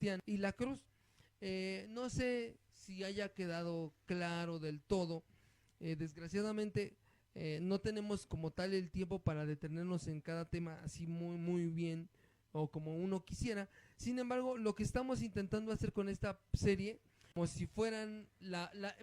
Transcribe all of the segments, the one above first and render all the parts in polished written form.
cristiana y la cruz. No sé si haya quedado claro del todo. Desgraciadamente no tenemos como tal el tiempo para detenernos en cada tema así muy bien o como uno quisiera. Sin embargo, lo que estamos intentando hacer con esta serie, como si fueran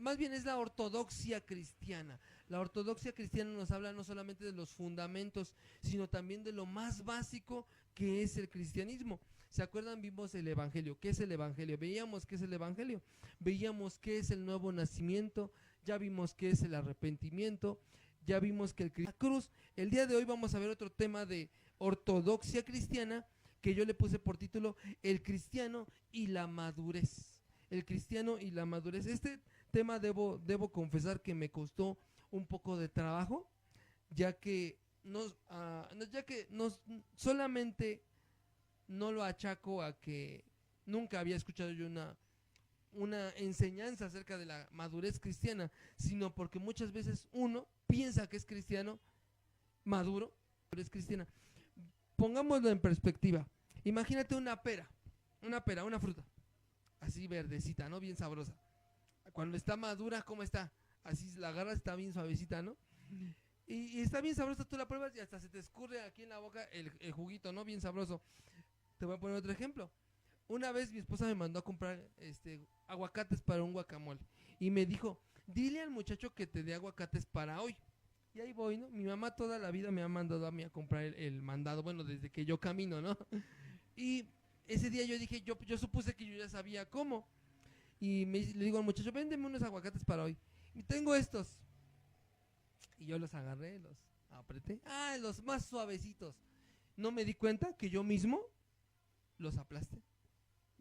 más bien es la ortodoxia cristiana. La ortodoxia cristiana nos habla no solamente de los fundamentos, sino también de lo más básico que es el cristianismo. ¿Se acuerdan? Vimos el evangelio. ¿Qué es el evangelio? Veíamos qué es el evangelio. Veíamos qué es el nuevo nacimiento. Ya vimos qué es el arrepentimiento. Ya vimos que la cruz. El día de hoy vamos a ver otro tema de ortodoxia cristiana que yo le puse por título El cristiano y la madurez. El cristiano y la madurez. Este tema debo confesar que me costó un poco de trabajo, ya que solamente no lo achaco a que nunca había escuchado yo una enseñanza acerca de la madurez cristiana, sino porque muchas veces uno piensa que es cristiano, maduro, pero es cristiana. Pongámoslo en perspectiva. Imagínate una pera, una fruta, así verdecita, ¿no? Bien sabrosa. Cuando está madura, ¿cómo está? Así la agarras, está bien suavecita, ¿no? Y está bien sabrosa, tú la pruebas y hasta se te escurre aquí en la boca el juguito, ¿no? Bien sabroso. Te voy a poner otro ejemplo. Una vez mi esposa me mandó a comprar aguacates para un guacamole y me dijo, dile al muchacho que te dé aguacates para hoy. Y ahí voy, ¿no? Mi mamá toda la vida me ha mandado a mí a comprar el mandado, bueno, desde que yo camino, ¿no? Y ese día yo dije, yo supuse que yo ya sabía cómo. Y le digo al muchacho, véndeme unos aguacates para hoy. Y tengo estos. Y yo los agarré, los apreté. Ah, los más suavecitos. No me di cuenta que yo mismo los aplasté.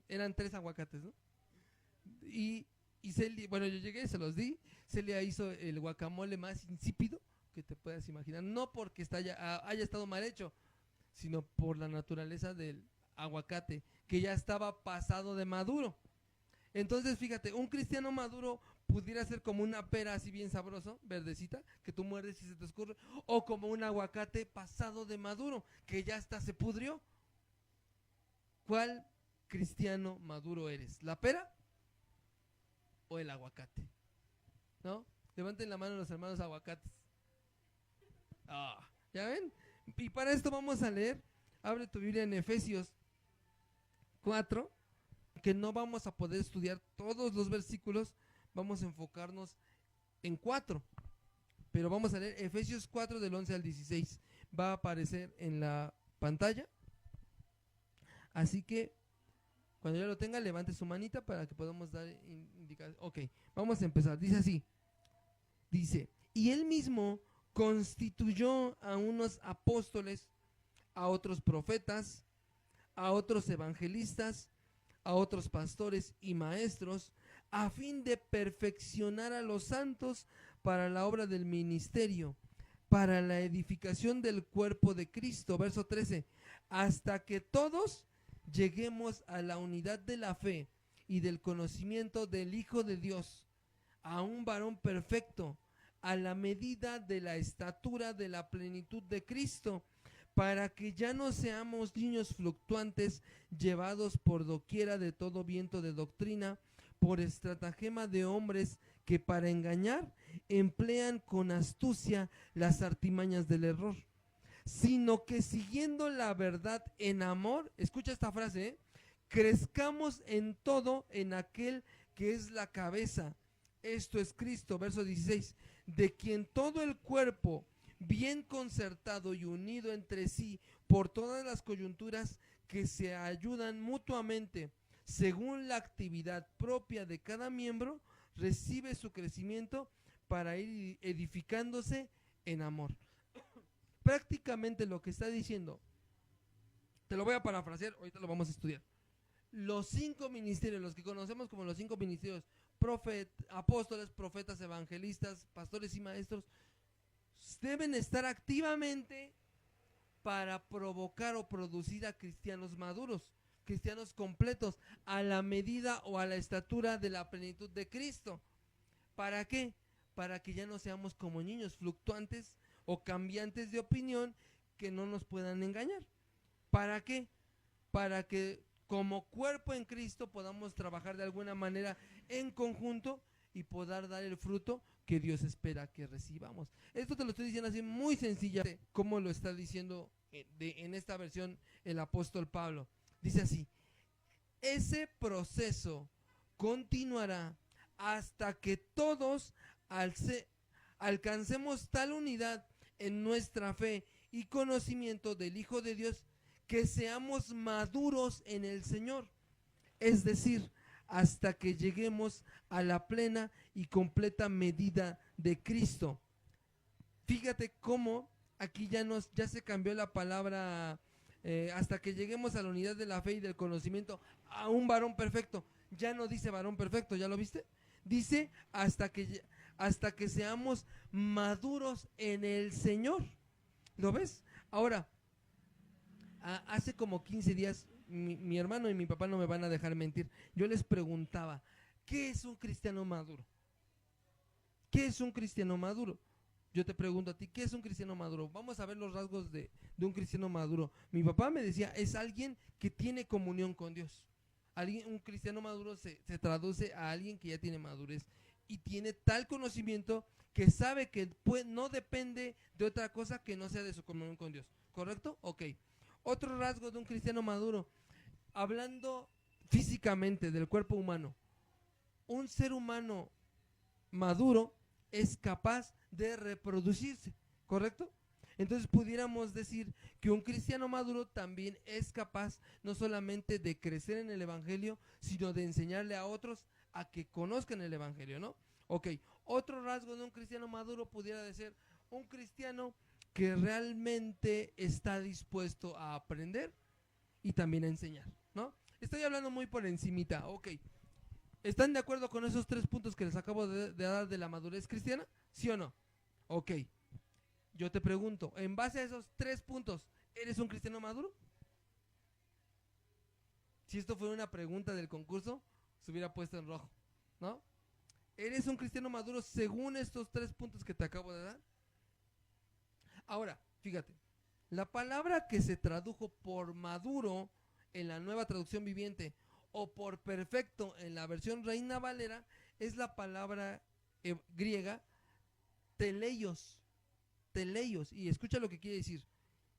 Eran 3 aguacates, ¿no? Y Celia, bueno, yo llegué, se los di. Celia hizo el guacamole más insípido que te puedas imaginar. No porque haya estado mal hecho, sino por la naturaleza del aguacate, que ya estaba pasado de maduro. Entonces, fíjate, un cristiano maduro pudiera ser como una pera así bien sabroso, verdecita, que tú muerdes y se te escurre, o como un aguacate pasado de maduro, que ya hasta se pudrió. ¿Cuál cristiano maduro eres? ¿La pera o el aguacate? ¿No? Levanten la mano los hermanos aguacates. ¿Ya ven? Y para esto vamos a leer, abre tu Biblia en Efesios 4, que no vamos a poder estudiar todos los versículos, vamos a enfocarnos en 4, pero vamos a leer Efesios 4 del 11 al 16, va a aparecer en la pantalla, así que cuando ya lo tenga, levante su manita para que podamos dar indicaciones. Ok, vamos a empezar, dice así, dice, y él mismo constituyó a unos apóstoles, a otros profetas, a otros evangelistas, a otros pastores y maestros, a fin de perfeccionar a los santos para la obra del ministerio, para la edificación del cuerpo de Cristo. Verso 13, hasta que todos lleguemos a la unidad de la fe y del conocimiento del Hijo de Dios, a un varón perfecto, a la medida de la estatura de la plenitud de Cristo, para que ya no seamos niños fluctuantes, llevados por doquiera de todo viento de doctrina, por estratagema de hombres que para engañar emplean con astucia las artimañas del error, sino que siguiendo la verdad en amor, escucha esta frase, crezcamos en todo en aquel que es la cabeza, esto es Cristo. Verso 16, de quien todo el cuerpo, bien concertado y unido entre sí por todas las coyunturas que se ayudan mutuamente según la actividad propia de cada miembro, recibe su crecimiento para ir edificándose en amor. Prácticamente lo que está diciendo, te lo voy a parafrasear, ahorita lo vamos a estudiar. Los 5 ministerios, los que conocemos como los 5 ministerios, apóstoles, profetas, evangelistas, pastores y maestros, deben estar activamente para provocar o producir a cristianos maduros, cristianos completos, a la medida o a la estatura de la plenitud de Cristo. ¿Para qué? Para que ya no seamos como niños fluctuantes o cambiantes de opinión que no nos puedan engañar. ¿Para qué? Para que como cuerpo en Cristo podamos trabajar de alguna manera en conjunto y poder dar el fruto que Dios espera que recibamos. Esto te lo estoy diciendo así muy sencilla, como lo está diciendo en esta versión el apóstol Pablo. Dice así: ese proceso continuará hasta que todos alcancemos tal unidad en nuestra fe y conocimiento del Hijo de Dios, que seamos maduros en el Señor, es decir, hasta que lleguemos a la plena y completa medida de Cristo. Fíjate cómo aquí ya se cambió la palabra hasta que lleguemos a la unidad de la fe y del conocimiento a un varón perfecto. Ya no dice varón perfecto, ¿ya lo viste? Dice hasta que seamos maduros en el Señor. ¿Lo ves? Ahora, hace como 15 días, mi hermano y mi papá no me van a dejar mentir. Yo les preguntaba, ¿qué es un cristiano maduro? ¿Qué es un cristiano maduro? Yo te pregunto a ti, ¿qué es un cristiano maduro? Vamos a ver los rasgos de un cristiano maduro. Mi papá me decía, es alguien que tiene comunión con Dios. Un cristiano maduro se traduce a alguien que ya tiene madurez y tiene tal conocimiento que sabe que no depende de otra cosa que no sea de su comunión con Dios. ¿Correcto? Ok. Otro rasgo de un cristiano maduro, hablando físicamente del cuerpo humano, un ser humano maduro es capaz de reproducirse, ¿correcto? Entonces pudiéramos decir que un cristiano maduro también es capaz no solamente de crecer en el evangelio, sino de enseñarle a otros a que conozcan el evangelio, ¿no? Ok, otro rasgo de un cristiano maduro pudiera ser un cristiano que realmente está dispuesto a aprender y también a enseñar, ¿no? Estoy hablando muy por encimita, ok. ¿Están de acuerdo con esos 3 puntos que les acabo de dar de la madurez cristiana? ¿Sí o no? Ok. Yo te pregunto, en base a esos 3 puntos, ¿eres un cristiano maduro? Si esto fuera una pregunta del concurso, se hubiera puesto en rojo, ¿no? ¿Eres un cristiano maduro según estos 3 puntos que te acabo de dar? Ahora, fíjate, la palabra que se tradujo por maduro en la Nueva Traducción Viviente o por perfecto en la versión Reina Valera es la palabra griega teleios. Teleios, y escucha lo que quiere decir.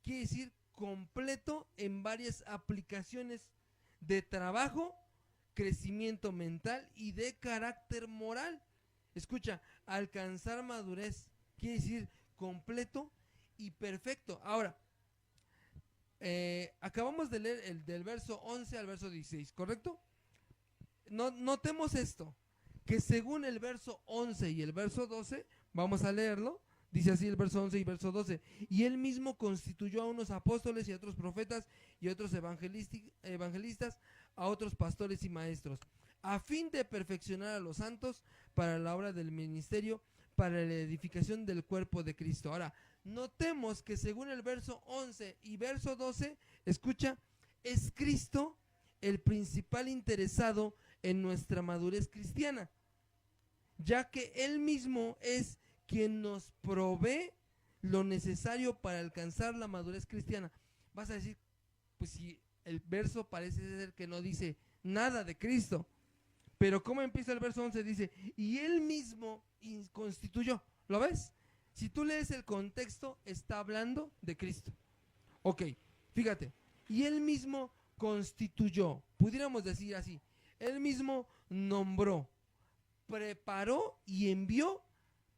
Quiere decir completo en varias aplicaciones de trabajo, crecimiento mental y de carácter moral. Escucha, alcanzar madurez quiere decir completo y perfecto. Ahora, acabamos de leer del verso 11 al verso 16, ¿correcto? Notemos esto, que según el verso 11 y el verso 12, vamos a leerlo. Dice así el verso 11 y verso 12: y él mismo constituyó a unos apóstoles y a otros profetas y a otros evangelistas, a otros pastores y maestros, a fin de perfeccionar a los santos para la obra del ministerio, para la edificación del cuerpo de Cristo. Ahora, notemos que según el verso 11 y verso 12, escucha, es Cristo el principal interesado en nuestra madurez cristiana, ya que Él mismo es quien nos provee lo necesario para alcanzar la madurez cristiana. Vas a decir, pues si el verso parece ser que no dice nada de Cristo, pero ¿cómo empieza el verso 11? Dice, y Él mismo constituyó. ¿Lo ves? Si tú lees el contexto, está hablando de Cristo. Ok, fíjate, y Él mismo constituyó, pudiéramos decir así, Él mismo nombró, preparó y envió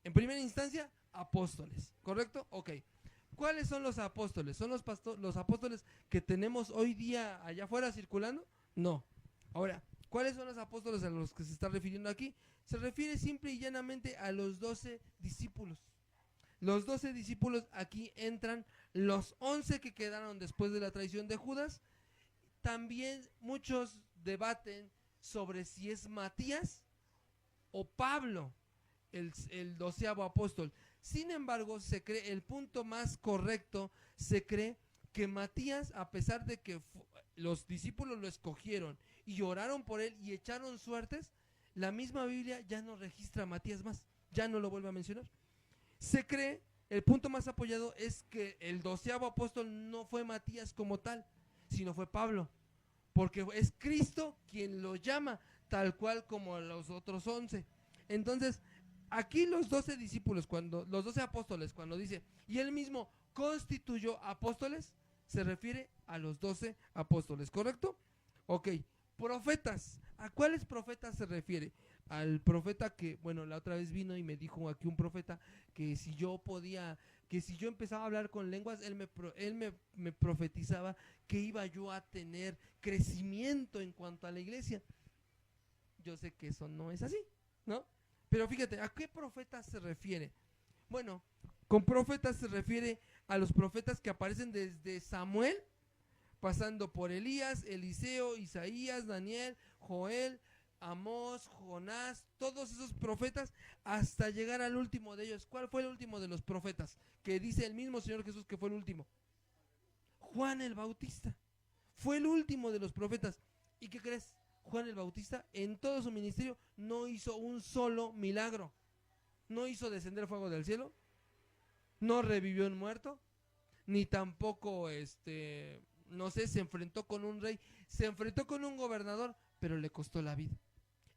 en primera instancia apóstoles, ¿correcto? Ok. ¿Cuáles son los apóstoles? ¿Son los apóstoles que tenemos hoy día allá afuera circulando? No. Ahora, ¿cuáles son los apóstoles a los que se está refiriendo aquí? Se refiere simple y llanamente a los 12 discípulos. Los 12 discípulos, aquí entran los 11 que quedaron después de la traición de Judas. También muchos debaten sobre si es Matías o Pablo el 12º apóstol. Sin embargo, se cree, el punto más correcto, se cree que Matías, a pesar de que los discípulos lo escogieron y oraron por él y echaron suertes, la misma Biblia ya no registra a Matías más, ya no lo vuelve a mencionar. Se cree, el punto más apoyado es que el 12º apóstol no fue Matías como tal, sino fue Pablo. porque es Cristo quien lo llama, tal cual como los otros 11. Entonces, aquí los 12 discípulos, los 12 apóstoles, cuando dice, y él mismo constituyó apóstoles, se refiere a los 12 apóstoles, ¿correcto? Ok, profetas, ¿a cuáles profetas se refiere? Al profeta que, bueno, la otra vez vino y me dijo aquí un profeta que si yo podía, que si yo empezaba a hablar con lenguas, él me profetizaba que iba yo a tener crecimiento en cuanto a la iglesia. Yo sé que eso no es así, ¿no? Pero fíjate, ¿a qué profetas se refiere? Bueno, con profetas se refiere a los profetas que aparecen desde Samuel, pasando por Elías, Eliseo, Isaías, Daniel, Joel, Amós, Jonás, todos esos profetas, hasta llegar al último de ellos. ¿Cuál fue el último de los profetas? Que dice el mismo Señor Jesús que fue el último. Juan el Bautista. Fue el último de los profetas. ¿Y qué crees? Juan el Bautista en todo su ministerio no hizo un solo milagro. No hizo descender fuego del cielo, no revivió un muerto, ni tampoco, no sé, se enfrentó con un rey, se enfrentó con un gobernador, pero le costó la vida.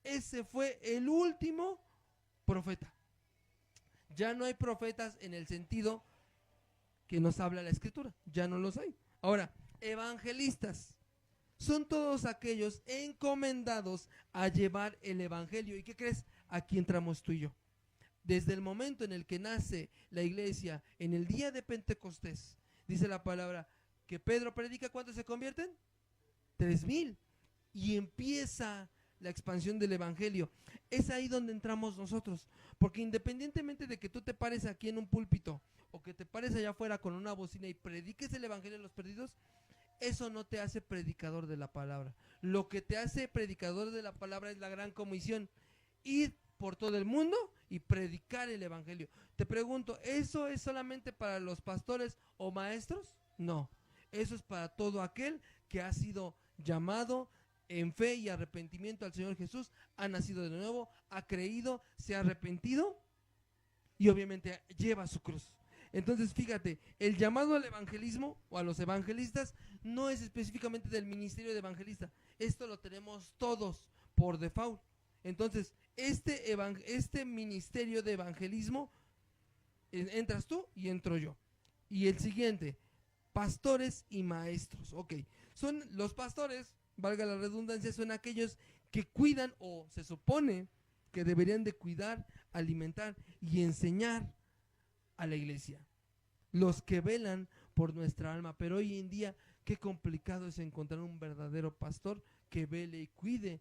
Ese fue el último profeta. Ya no hay profetas en el sentido que nos habla la escritura, ya no los hay. Ahora, evangelistas son todos aquellos encomendados a llevar el evangelio. ¿Y qué crees? Aquí entramos tú y yo. Desde el momento en el que nace la iglesia, en el día de Pentecostés, dice la palabra que Pedro predica, ¿cuántos se convierten? 3,000. Y empieza la expansión del evangelio. Es ahí donde entramos nosotros, porque independientemente de que tú te pares aquí en un púlpito o que te pares allá afuera con una bocina y prediques el evangelio a los perdidos, eso no te hace predicador de la palabra. Lo que te hace predicador de la palabra es la gran comisión: ir por todo el mundo y predicar el evangelio. Te pregunto, ¿eso es solamente para los pastores o maestros? No, eso es para todo aquel que ha sido llamado en fe y arrepentimiento al Señor Jesús, ha nacido de nuevo, ha creído, se ha arrepentido y obviamente lleva su cruz. Entonces fíjate, el llamado al evangelismo o a los evangelistas no es específicamente del ministerio de evangelista. Esto lo tenemos todos por default. Entonces, este ministerio de evangelismo, entras tú y entro yo. Y el siguiente, pastores y maestros. Ok, son los pastores, valga la redundancia, son aquellos que cuidan, o se supone que deberían de cuidar, alimentar y enseñar a la iglesia. Los que velan por nuestra alma. Pero hoy en día, qué complicado es encontrar un verdadero pastor que vele y cuide,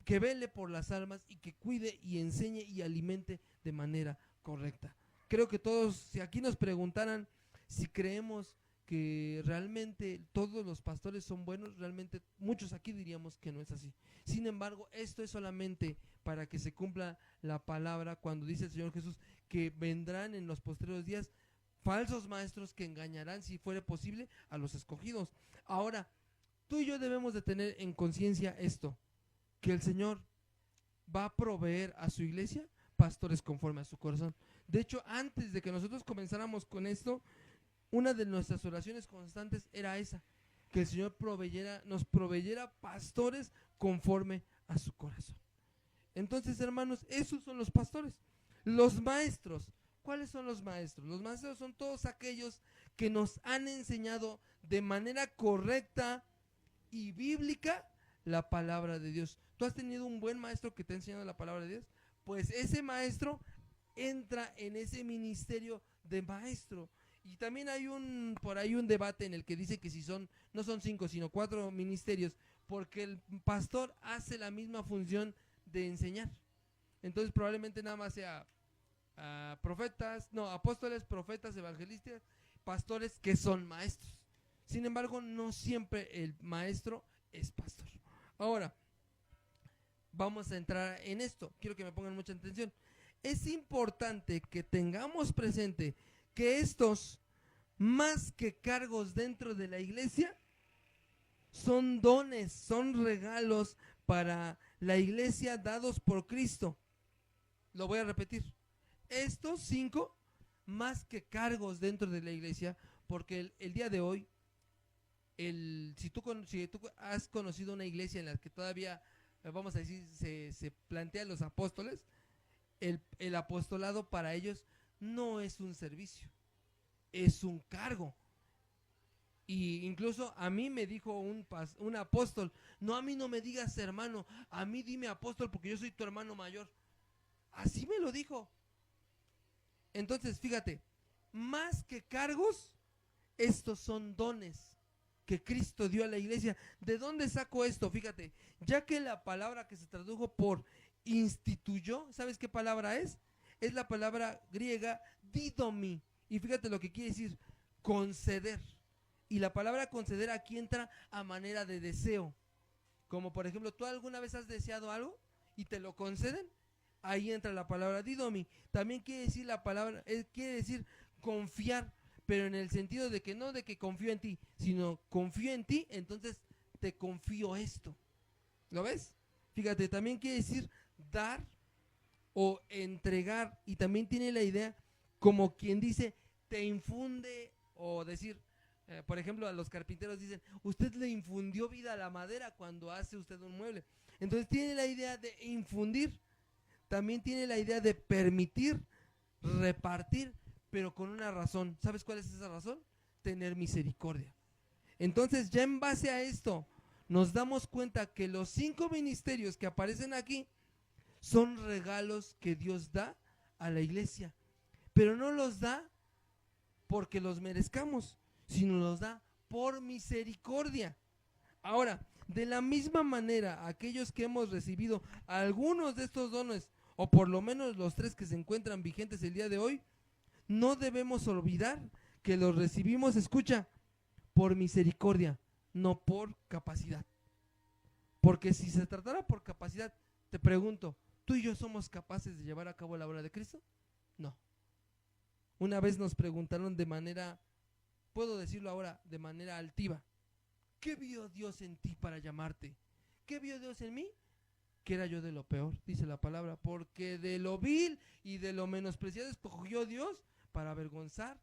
que vele por las almas y que cuide y enseñe y alimente de manera correcta. Creo que todos, si aquí nos preguntaran si creemos que realmente todos los pastores son buenos, realmente muchos aquí diríamos que no es así. Sin embargo, esto es solamente para que se cumpla la palabra cuando dice el Señor Jesús que vendrán en los postreros días falsos maestros que engañarán, si fuere posible, a los escogidos. Ahora, tú y yo debemos de tener en conciencia esto, que el Señor va a proveer a su iglesia pastores conforme a su corazón. De hecho, antes de que nosotros comenzáramos con esto, una de nuestras oraciones constantes era esa, que el Señor nos proveyera pastores conforme a su corazón. Entonces, hermanos, esos son los pastores. Los maestros, ¿cuáles son los maestros? Los maestros son todos aquellos que nos han enseñado de manera correcta y bíblica la palabra de Dios. ¿Tú has tenido un buen maestro que te ha enseñado la palabra de Dios? Pues ese maestro entra en ese ministerio de maestro. Y también hay por ahí un debate en el que dice que si no son 5 sino 4 ministerios, porque el pastor hace la misma función de enseñar. Entonces probablemente nada más sea apóstoles, profetas, evangelistas, pastores que son maestros. Sin embargo, no siempre el maestro es pastor. Ahora, vamos a entrar en esto. Quiero que me pongan mucha atención. Es importante que tengamos presente que estos, más que cargos dentro de la iglesia, son dones, son regalos para la iglesia dados por Cristo. Lo voy a repetir. Estos 5, más que cargos dentro de la iglesia, porque el día de hoy si tú has conocido una iglesia en la que todavía, vamos a decir, se plantean los apóstoles, el apostolado para ellos no es un servicio, es un cargo. Y incluso a mí me dijo un apóstol: no, a mí no me digas hermano, a mí dime apóstol porque yo soy tu hermano mayor. Así me lo dijo. Entonces, fíjate, más que cargos, estos son dones que Cristo dio a la iglesia. ¿De dónde saco esto? Fíjate, ya que la palabra que se tradujo por instituyó, ¿sabes qué palabra es? Es la palabra griega didomi. Y fíjate lo que quiere decir: conceder. Y la palabra conceder aquí entra a manera de deseo. Como por ejemplo, ¿tú alguna vez has deseado algo y te lo conceden? Ahí entra la palabra didomi. También quiere decir la palabra, quiere decir confiar, pero en el sentido de que no de que confío en ti, sino confío en ti, entonces te confío esto. ¿Lo ves? Fíjate, también quiere decir dar o entregar, y también tiene la idea como quien dice, te infunde, o decir, por ejemplo, a los carpinteros dicen, usted le infundió vida a la madera cuando hace usted un mueble. Entonces tiene la idea de infundir, también tiene la idea de permitir, repartir, pero con una razón. ¿Sabes cuál es esa razón? Tener misericordia. Entonces, ya en base a esto, nos damos cuenta que los 5 ministerios que aparecen aquí son regalos que Dios da a la iglesia, pero no los da porque los merezcamos, sino los da por misericordia. Ahora, de la misma manera, aquellos que hemos recibido algunos de estos dones, o por lo menos los 3 que se encuentran vigentes el día de hoy, no debemos olvidar que los recibimos, escucha, por misericordia, no por capacidad. Porque si se tratara por capacidad, te pregunto, ¿tú y yo somos capaces de llevar a cabo la obra de Cristo? No. Una vez nos preguntaron de manera, puedo decirlo ahora, de manera altiva, ¿qué vio Dios en ti para llamarte? ¿Qué vio Dios en mí? Que era yo de lo peor, dice la palabra, porque de lo vil y de lo menospreciado escogió Dios para avergonzar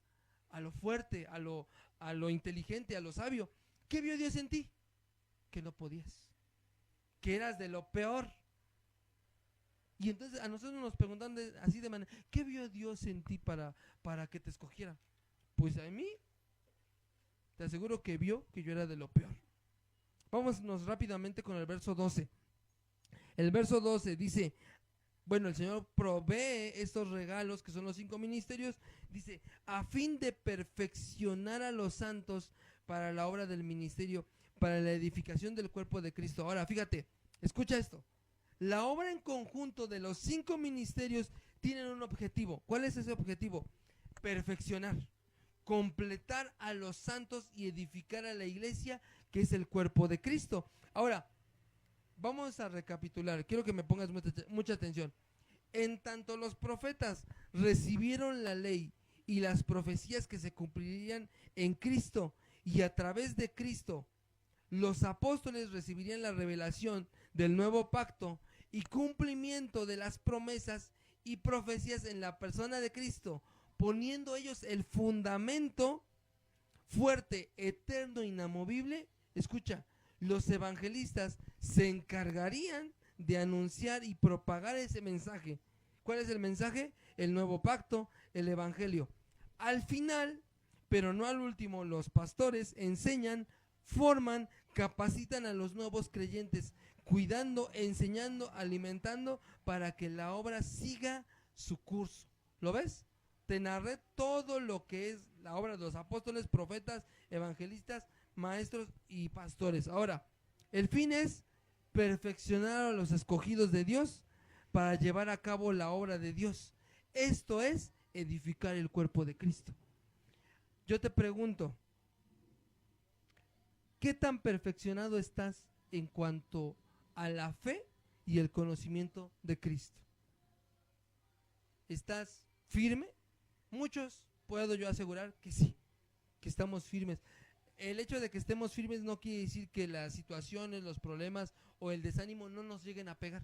a lo fuerte, a lo inteligente, a lo sabio. ¿Qué vio Dios en ti? Que no podías, que eras de lo peor. Y entonces a nosotros nos preguntan así de manera, ¿qué vio Dios en ti para que te escogiera? Pues a mí, te aseguro que vio que yo era de lo peor. Vámonos rápidamente con el verso 12. El verso 12 dice, bueno, el Señor provee estos regalos que son los 5 ministerios, dice, a fin de perfeccionar a los santos para la obra del ministerio, para la edificación del cuerpo de Cristo. Ahora, fíjate, escucha esto. La obra en conjunto de los 5 ministerios tienen un objetivo. ¿Cuál es ese objetivo? Perfeccionar, completar a los santos y edificar a la iglesia, que es el cuerpo de Cristo. Ahora, vamos a recapitular. Quiero que me pongas mucha atención. En tanto los profetas recibieron la ley y las profecías que se cumplirían en Cristo, y a través de Cristo los apóstoles recibirían la revelación del nuevo pacto y cumplimiento de las promesas y profecías en la persona de Cristo, poniendo ellos el fundamento fuerte, eterno, inamovible. Escucha, los evangelistas se encargarían de anunciar y propagar ese mensaje. ¿Cuál es el mensaje? El nuevo pacto, el evangelio. Al final, pero no al último, los pastores enseñan, forman, capacitan a los nuevos creyentes, cuidando, enseñando, alimentando para que la obra siga su curso. ¿Lo ves? Te narré todo lo que es la obra de los apóstoles, profetas, evangelistas, maestros y pastores. Ahora, el fin es perfeccionar a los escogidos de Dios para llevar a cabo la obra de Dios. Esto es edificar el cuerpo de Cristo. Yo te pregunto, ¿qué tan perfeccionado estás en cuanto a la fe y el conocimiento de Cristo? ¿Estás firme? Muchos, puedo yo asegurar que sí, que estamos firmes. El hecho de que estemos firmes no quiere decir que las situaciones, los problemas o el desánimo no nos lleguen a pegar,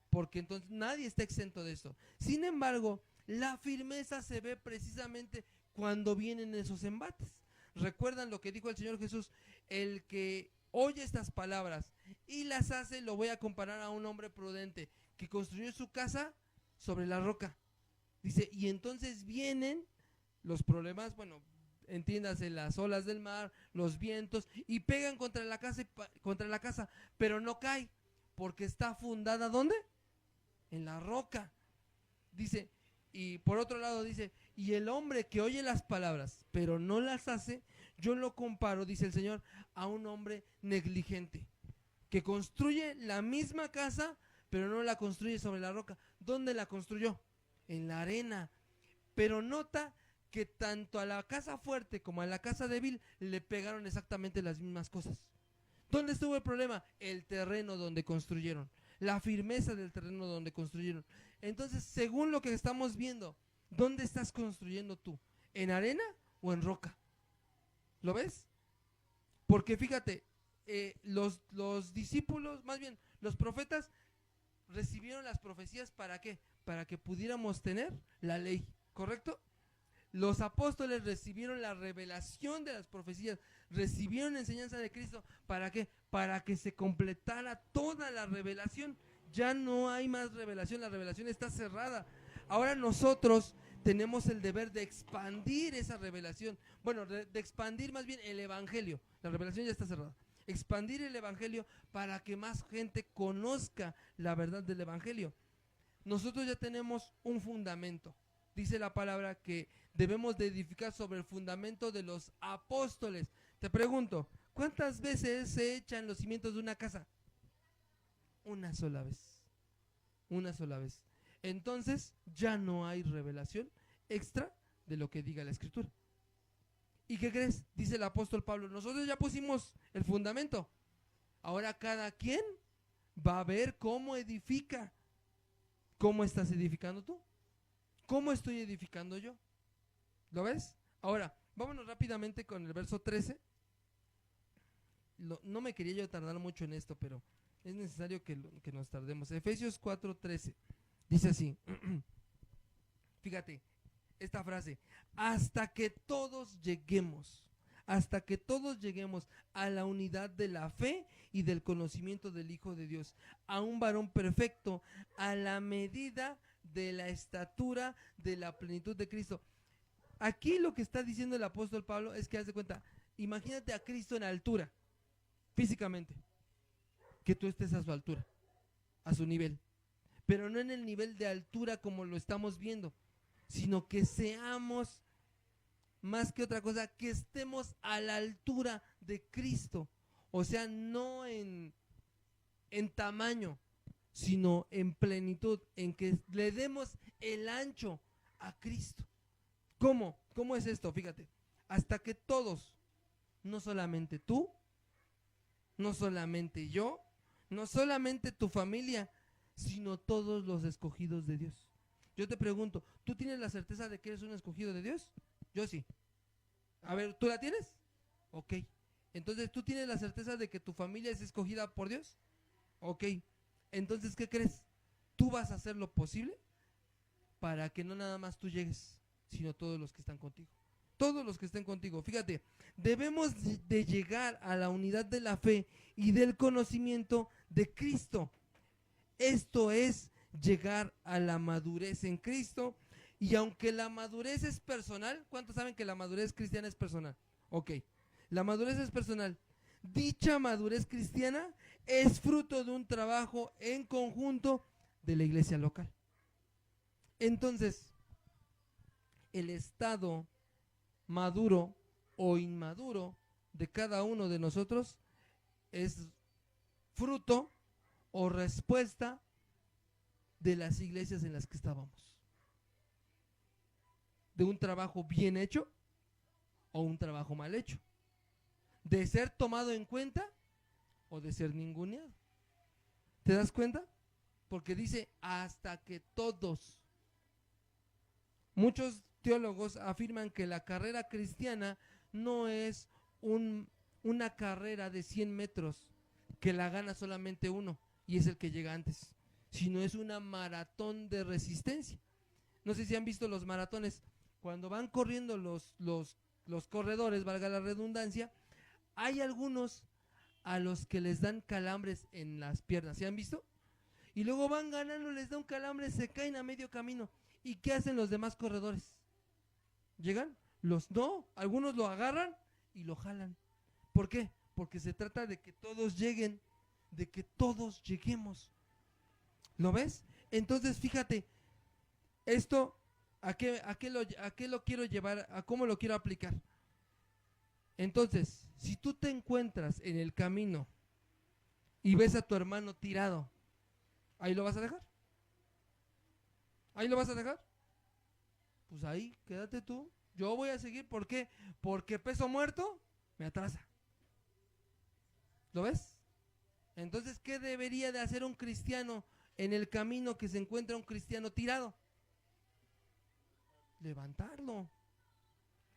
porque entonces nadie está exento de eso. Sin embargo, la firmeza se ve precisamente cuando vienen esos embates. ¿Recuerdan lo que dijo el Señor Jesús? el que oye estas palabras y las hace, lo voy a comparar a un hombre prudente que construyó su casa sobre la roca. Dice, y entonces vienen los problemas, bueno, entiéndase, las olas del mar, los vientos, y pegan contra la casa, pero no cae, porque está fundada, ¿dónde? En la roca. Dice, y por otro lado dice, y el hombre que oye las palabras, pero no las hace, yo lo comparo, dice el Señor, a un hombre negligente, que construye la misma casa, pero no la construye sobre la roca. ¿Dónde la construyó? En la arena. Pero nota que tanto a la casa fuerte como a la casa débil le pegaron exactamente las mismas cosas. ¿Dónde estuvo el problema? El terreno donde construyeron, la firmeza del terreno donde construyeron. Entonces, según lo que estamos viendo, ¿dónde estás construyendo tú? ¿En arena o en roca? ¿Lo ves? Porque fíjate, los discípulos, más bien los profetas, recibieron las profecías ¿para qué? Para que pudiéramos tener la ley, ¿correcto? Los apóstoles recibieron la revelación de las profecías, recibieron enseñanza de Cristo, ¿para qué? Para que se completara toda la revelación. Ya no hay más revelación, la revelación está cerrada. Ahora nosotros tenemos el deber de expandir esa revelación, bueno, de expandir más bien el evangelio. La revelación ya está cerrada. Expandir el evangelio para que más gente conozca la verdad del evangelio. Nosotros ya tenemos un fundamento. Dice la palabra que debemos de edificar sobre el fundamento de los apóstoles. Te pregunto, ¿cuántas veces se echan los cimientos de una casa? Una sola vez. Una sola vez. Entonces ya no hay revelación extra de lo que diga la Escritura. ¿Y qué crees? Dice el apóstol Pablo, nosotros ya pusimos el fundamento. Ahora cada quien va a ver cómo edifica. ¿Cómo estás edificando tú? ¿Cómo estoy edificando yo? ¿Lo ves? Ahora, vámonos rápidamente con el verso 13. No me quería yo tardar mucho en esto, pero es necesario que nos tardemos. Efesios 4:13 dice así. Fíjate, esta frase, hasta que todos lleguemos a la unidad de la fe y del conocimiento del Hijo de Dios, a un varón perfecto, a la medida de la estatura de la plenitud de Cristo. Aquí lo que está diciendo el apóstol Pablo es que haz de cuenta, imagínate a Cristo en altura, físicamente, que tú estés a su altura, a su nivel, pero no en el nivel de altura como lo estamos viendo, sino que seamos, más que otra cosa, que estemos a la altura de Cristo. O sea, no en tamaño, sino en plenitud, en que le demos el ancho a Cristo. ¿Cómo? ¿Cómo es esto? Fíjate, hasta que todos, no solamente tú, no solamente yo, no solamente tu familia, sino todos los escogidos de Dios. Yo te pregunto, ¿tú tienes la certeza de que eres un escogido de Dios? Yo sí. A ver, ¿tú la tienes? Ok. Entonces, ¿tú tienes la certeza de que tu familia es escogida por Dios? Ok. Entonces, ¿qué crees? Tú vas a hacer lo posible para que no nada más tú llegues, sino todos los que están contigo. Todos los que estén contigo. Fíjate, debemos de llegar a la unidad de la fe y del conocimiento de Cristo. Esto es llegar a la madurez en Cristo. Y aunque la madurez es personal, ¿cuántos saben que la madurez cristiana es personal? Ok, la madurez es personal. Dicha madurez cristiana es fruto de un trabajo en conjunto de la iglesia local. Entonces, el estado maduro o inmaduro de cada uno de nosotros es fruto o respuesta de las iglesias en las que estábamos. De un trabajo bien hecho o un trabajo mal hecho. De ser tomado en cuenta o de ser ninguneado. ¿Te das cuenta? Porque dice hasta que todos. Muchos teólogos afirman que la carrera cristiana no es una carrera de 100 metros que la gana solamente uno y es el que llega antes, sino es una maratón de resistencia. No sé si han visto los maratones. Cuando van corriendo los corredores, valga la redundancia, Hay algunos a los que les dan calambres en las piernas, ¿se han visto? Y luego van ganando, les da un calambre, se caen a medio camino. ¿Y qué hacen los demás corredores? ¿Llegan? No, algunos lo agarran y lo jalan. ¿Por qué? Porque se trata de que todos lleguen, de que todos lleguemos. ¿Lo ves? Entonces, fíjate, esto, ¿a qué lo quiero llevar? ¿A cómo lo quiero aplicar? Entonces, si tú te encuentras en el camino y ves a tu hermano tirado, ¿ahí lo vas a dejar? ¿Ahí lo vas a dejar? Pues ahí, quédate tú. Yo voy a seguir, ¿por qué? Porque peso muerto me atrasa. ¿Lo ves? Entonces, ¿qué debería de hacer un cristiano en el camino que se encuentra un cristiano tirado? Levantarlo.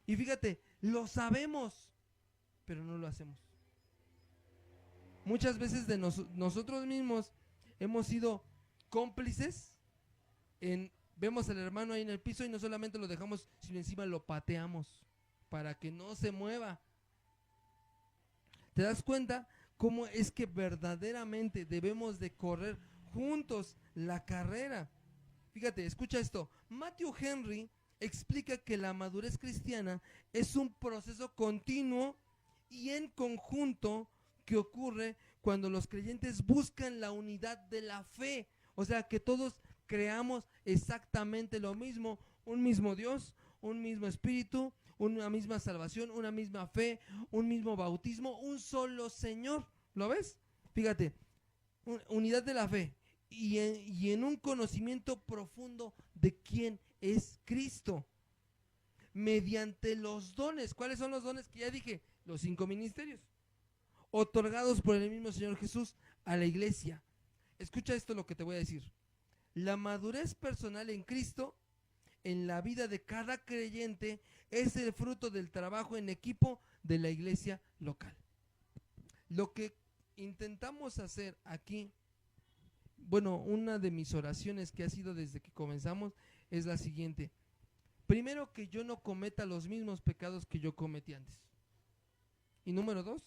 Y fíjate, lo sabemos, pero no lo hacemos. Muchas veces de nosotros mismos hemos sido cómplices vemos al hermano ahí en el piso y no solamente lo dejamos, sino encima lo pateamos para que no se mueva. ¿Te das cuenta cómo es que verdaderamente debemos de correr juntos la carrera? Fíjate, escucha esto. Matthew Henry explica que la madurez cristiana es un proceso continuo y en conjunto que ocurre cuando los creyentes buscan la unidad de la fe. O sea, que todos creamos exactamente lo mismo, un mismo Dios, un mismo espíritu, una misma salvación, una misma fe, un mismo bautismo, un solo Señor. ¿Lo ves? Fíjate, unidad de la fe y en un conocimiento profundo de quién es Cristo. Mediante los dones. ¿Cuáles son los dones que ya dije? Los 5 ministerios otorgados por el mismo Señor Jesús a la iglesia. Escucha esto lo que te voy a decir. La madurez personal en Cristo en la vida de cada creyente es el fruto del trabajo en equipo de la iglesia local. Lo que intentamos hacer aquí, bueno, una de mis oraciones que ha sido desde que comenzamos es la siguiente. Primero, que yo no cometa los mismos pecados que yo cometí antes. Y número 2,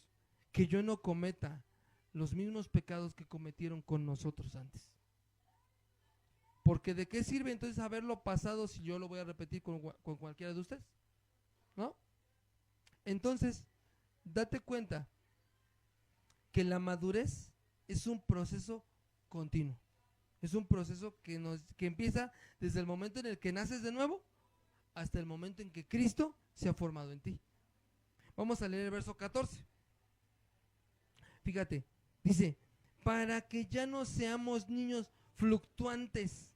que yo no cometa los mismos pecados que cometieron con nosotros antes. Porque ¿de qué sirve entonces haberlo pasado si yo lo voy a repetir con cualquiera de ustedes? ¿No? Entonces, date cuenta que la madurez es un proceso continuo. Es un proceso que empieza desde el momento en el que naces de nuevo hasta el momento en que Cristo se ha formado en ti. Vamos a leer el verso 14. Fíjate, dice, para que ya no seamos niños fluctuantes,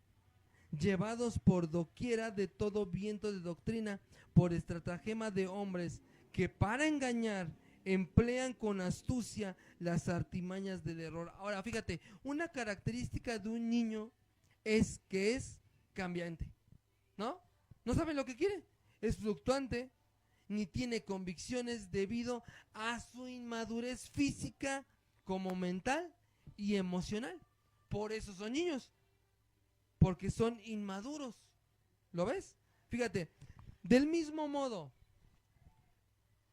llevados por doquiera de todo viento de doctrina, por estratagema de hombres que para engañar emplean con astucia las artimañas del error. Ahora, fíjate, una característica de un niño es que es cambiante, ¿no? No sabe lo que quiere, es fluctuante, ni tiene convicciones debido a su inmadurez física como mental y emocional. Por eso son niños, porque son inmaduros. ¿Lo ves? Fíjate, del mismo modo,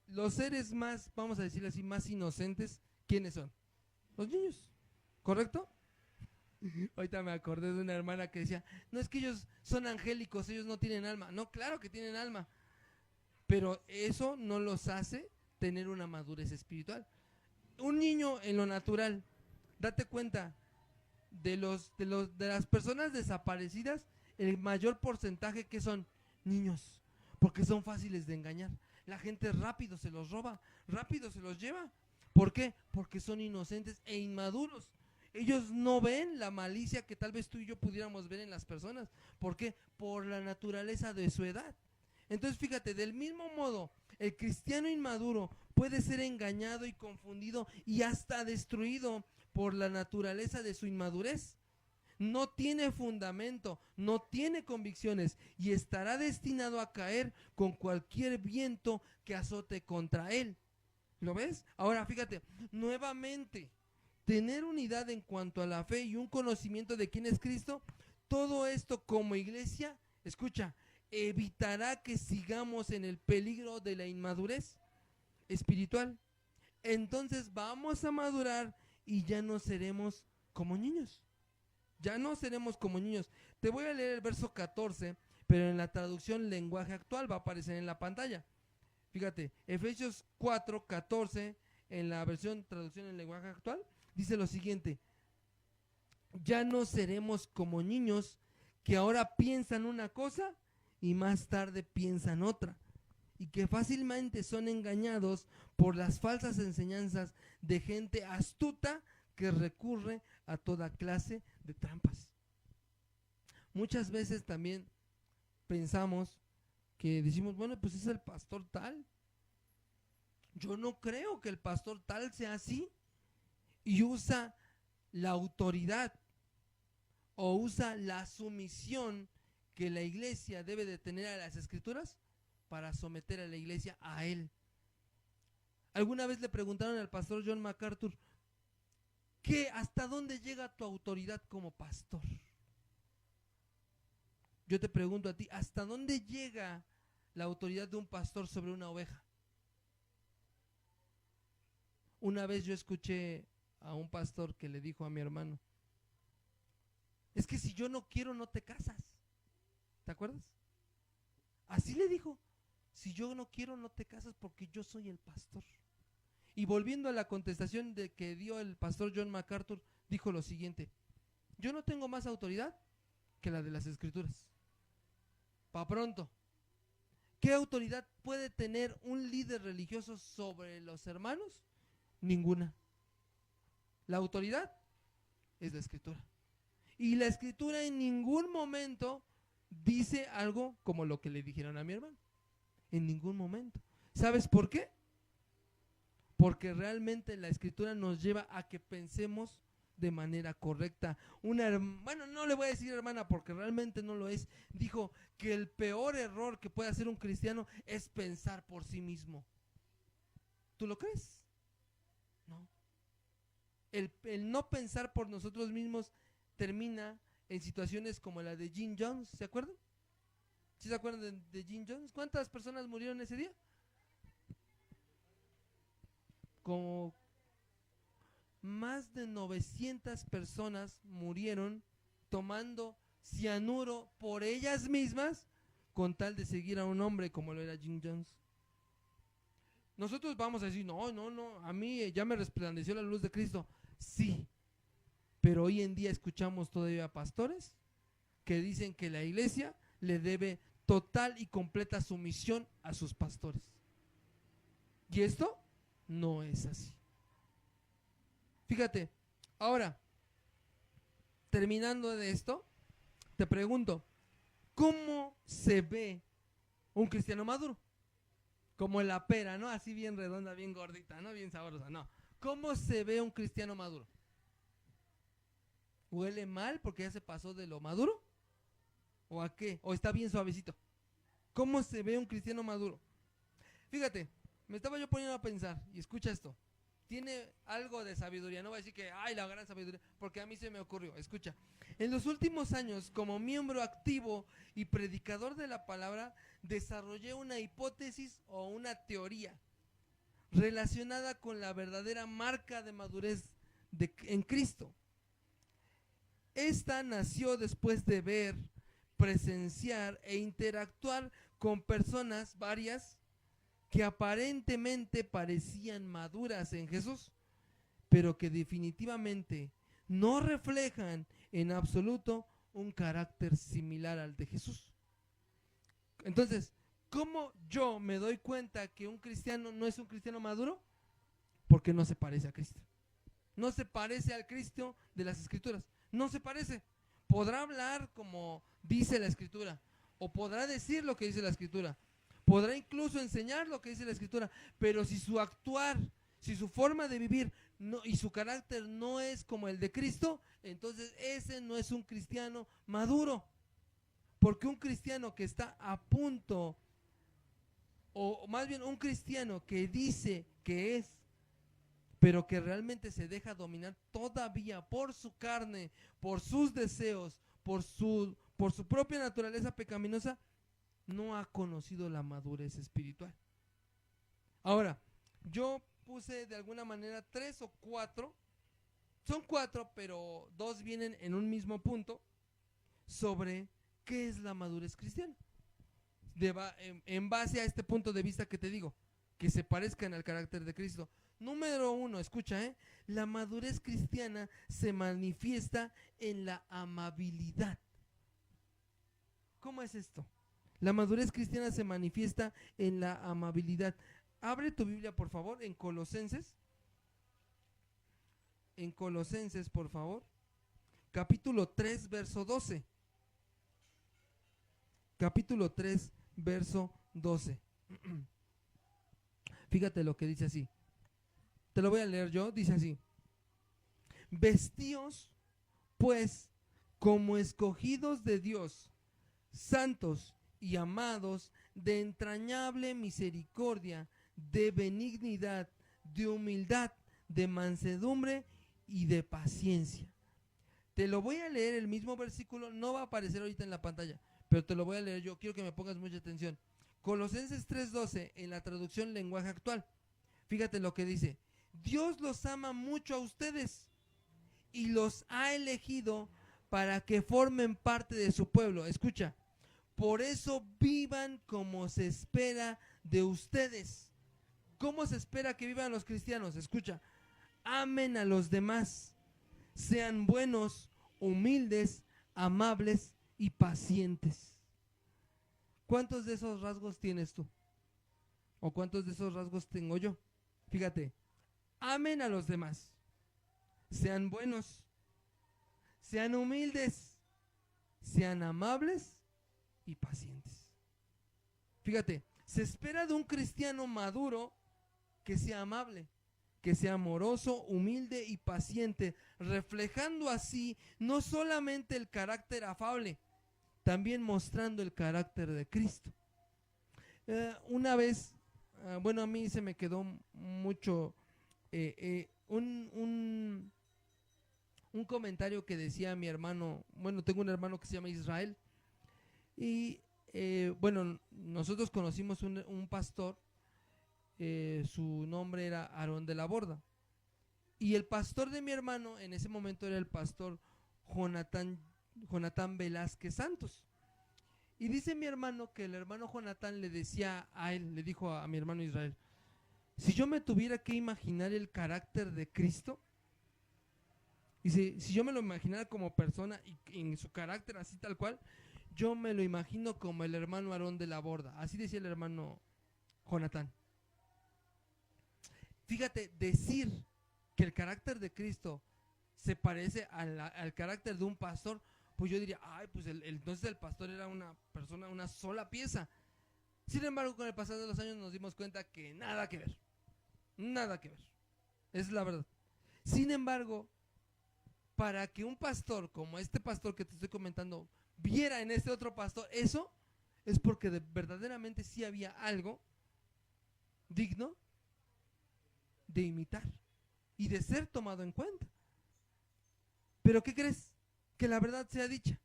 los seres más, vamos a decirlo así, más inocentes, ¿quiénes son? Los niños, ¿correcto? Ahorita me acordé de una hermana que decía, no, es que ellos son angélicos, ellos no tienen alma. No, claro que tienen alma, pero eso no los hace tener una madurez espiritual. Un niño en lo natural, date cuenta, de las personas desaparecidas, el mayor porcentaje que son niños, porque son fáciles de engañar. La gente rápido se los roba, rápido se los lleva. ¿Por qué? Porque son inocentes e inmaduros. Ellos no ven la malicia que tal vez tú y yo pudiéramos ver en las personas. ¿Por qué? Por la naturaleza de su edad. Entonces fíjate, del mismo modo, el cristiano inmaduro puede ser engañado y confundido y hasta destruido por la naturaleza de su inmadurez. No tiene fundamento, no tiene convicciones y estará destinado a caer con cualquier viento que azote contra él. ¿Lo ves? Ahora fíjate, nuevamente, tener unidad en cuanto a la fe y un conocimiento de quién es Cristo, todo esto como iglesia, escucha, evitará que sigamos en el peligro de la inmadurez espiritual entonces vamos a madurar y ya no seremos como niños. Ya no seremos como niños. Te voy a leer el verso 14, pero en la traducción lenguaje actual va a aparecer en la pantalla. Fíjate, Efesios 4:14, en la versión traducción en lenguaje actual, dice lo siguiente: ya no seremos como niños que ahora piensan una cosa y más tarde piensan otra, y que fácilmente son engañados por las falsas enseñanzas de gente astuta que recurre a toda clase de trampas. Muchas veces también pensamos que decimos, bueno, pues es el pastor tal. Yo no creo que el pastor tal sea así, y usa la autoridad o usa la sumisión que la iglesia debe de tener a las escrituras para someter a la iglesia a él. Alguna vez le preguntaron al pastor John MacArthur, ¿hasta dónde llega tu autoridad como pastor? Yo te pregunto a ti, ¿hasta dónde llega la autoridad de un pastor sobre una oveja? Una vez yo escuché a un pastor que le dijo a mi hermano, es que si yo no quiero no te casas. ¿Te acuerdas? Así le dijo, si yo no quiero no te casas porque yo soy el pastor. Y volviendo a la contestación de que dio el pastor John MacArthur, dijo lo siguiente: yo no tengo más autoridad que la de las escrituras. Pa' pronto, ¿qué autoridad puede tener un líder religioso sobre los hermanos? Ninguna. La autoridad es la escritura. Y la escritura en ningún momento dice algo como lo que le dijeron a mi hermano. En ningún momento. ¿Sabes por qué? Porque realmente la escritura nos lleva a que pensemos de manera correcta. Bueno, no le voy a decir hermana porque realmente no lo es. Dijo que el peor error que puede hacer un cristiano es pensar por sí mismo. ¿Tú lo crees? No. El no pensar por nosotros mismos termina en situaciones como la de Jim Jones. ¿Se acuerdan? ¿Sí se acuerdan de Jim Jones? ¿Cuántas personas murieron ese día? Como más de 900 personas murieron tomando cianuro por ellas mismas con tal de seguir a un hombre como lo era Jim Jones. Nosotros vamos a decir, no, a mí ya me resplandeció la luz de Cristo. Sí, pero hoy en día escuchamos todavía pastores que dicen que la iglesia le debe total y completa sumisión a sus pastores. Y esto no es así. Fíjate, ahora, terminando de esto, te pregunto, ¿cómo se ve un cristiano maduro? Como la pera, ¿no? Así bien redonda, bien gordita, ¿no? Bien sabrosa, no. ¿Cómo se ve un cristiano maduro? ¿Huele mal porque ya se pasó de lo maduro? ¿O a qué? ¿O está bien suavecito? ¿Cómo se ve un cristiano maduro? Fíjate, me estaba yo poniendo a pensar, y escucha esto. Tiene algo de sabiduría, no voy a decir que, ay, la gran sabiduría, porque a mí se me ocurrió. Escucha, en los últimos años, como miembro activo y predicador de la palabra, desarrollé una hipótesis o una teoría relacionada con la verdadera marca de madurez en Cristo. Esta nació después de ver, presenciar e interactuar con personas varias que aparentemente parecían maduras en Jesús, pero que definitivamente no reflejan en absoluto un carácter similar al de Jesús. Entonces, ¿cómo yo me doy cuenta que un cristiano no es un cristiano maduro? Porque no se parece a Cristo. No se parece al Cristo de las Escrituras. No se parece. Podrá hablar como dice la Escritura, o podrá decir lo que dice la Escritura, podrá incluso enseñar lo que dice la Escritura, pero si su actuar, si su forma de vivir y su carácter no es como el de Cristo, entonces ese no es un cristiano maduro. Porque un cristiano que está a punto, o más bien un cristiano que dice que es, pero que realmente se deja dominar todavía por su carne, por sus deseos, por su propia naturaleza pecaminosa, no ha conocido la madurez espiritual. Ahora, yo puse de alguna manera 3 o 4, son 4, pero 2 vienen en un mismo punto, sobre qué es la madurez cristiana. En base a este punto de vista que te digo, que se parezcan al carácter de Cristo. Número 1, escucha, la madurez cristiana se manifiesta en la amabilidad. ¿Cómo es esto? La madurez cristiana se manifiesta en la amabilidad. Abre tu Biblia, por favor, en Colosenses. En Colosenses, por favor. Capítulo 3, verso 12. Capítulo 3, verso 12. Fíjate lo que dice así. Te lo voy a leer yo. Dice así: vestíos, pues, como escogidos de Dios, santos y amados, de entrañable misericordia, de benignidad, de humildad, de mansedumbre y de paciencia. Te lo voy a leer, el mismo versículo, no va a aparecer ahorita en la pantalla, pero te lo voy a leer yo. Quiero que me pongas mucha atención. Colosenses 3:12, en la traducción lenguaje actual. Fíjate lo que dice: Dios los ama mucho a ustedes y los ha elegido para que formen parte de su pueblo. Escucha: por eso vivan como se espera de ustedes. ¿Cómo se espera que vivan los cristianos? Escucha: amen a los demás, sean buenos, humildes, amables y pacientes. ¿Cuántos de esos rasgos tienes tú? ¿O cuántos de esos rasgos tengo yo? Fíjate: amen a los demás, sean buenos, sean humildes, sean amables y pacientes. Fíjate, se espera de un cristiano maduro que sea amable, que sea amoroso, humilde y paciente, reflejando así no solamente el carácter afable, también mostrando el carácter de Cristo. Una vez, bueno, a mí se me quedó mucho un comentario que decía mi hermano. Bueno, tengo un hermano que se llama Israel, y bueno, nosotros conocimos un pastor, su nombre era Aarón de la Borda, y el pastor de mi hermano en ese momento era el pastor Jonatán Velázquez Santos. Y dice mi hermano que el hermano Jonatán le decía a él, le dijo a mi hermano Israel: si yo me tuviera que imaginar el carácter de Cristo, y si yo me lo imaginara como persona y en su carácter así tal cual, yo me lo imagino como el hermano Aarón de la Borda. Así decía el hermano Jonatán. Fíjate, decir que el carácter de Cristo se parece al carácter de un pastor, pues yo diría: ay, pues entonces el pastor era una persona, una sola pieza. Sin embargo, con el pasar de los años nos dimos cuenta que nada que ver. Nada que ver. Es la verdad. Sin embargo, para que un pastor como este pastor que te estoy comentando viera en este otro pastor eso, es porque verdaderamente sí había algo digno de imitar y de ser tomado en cuenta. Pero ¿qué crees? Que la verdad sea dicha,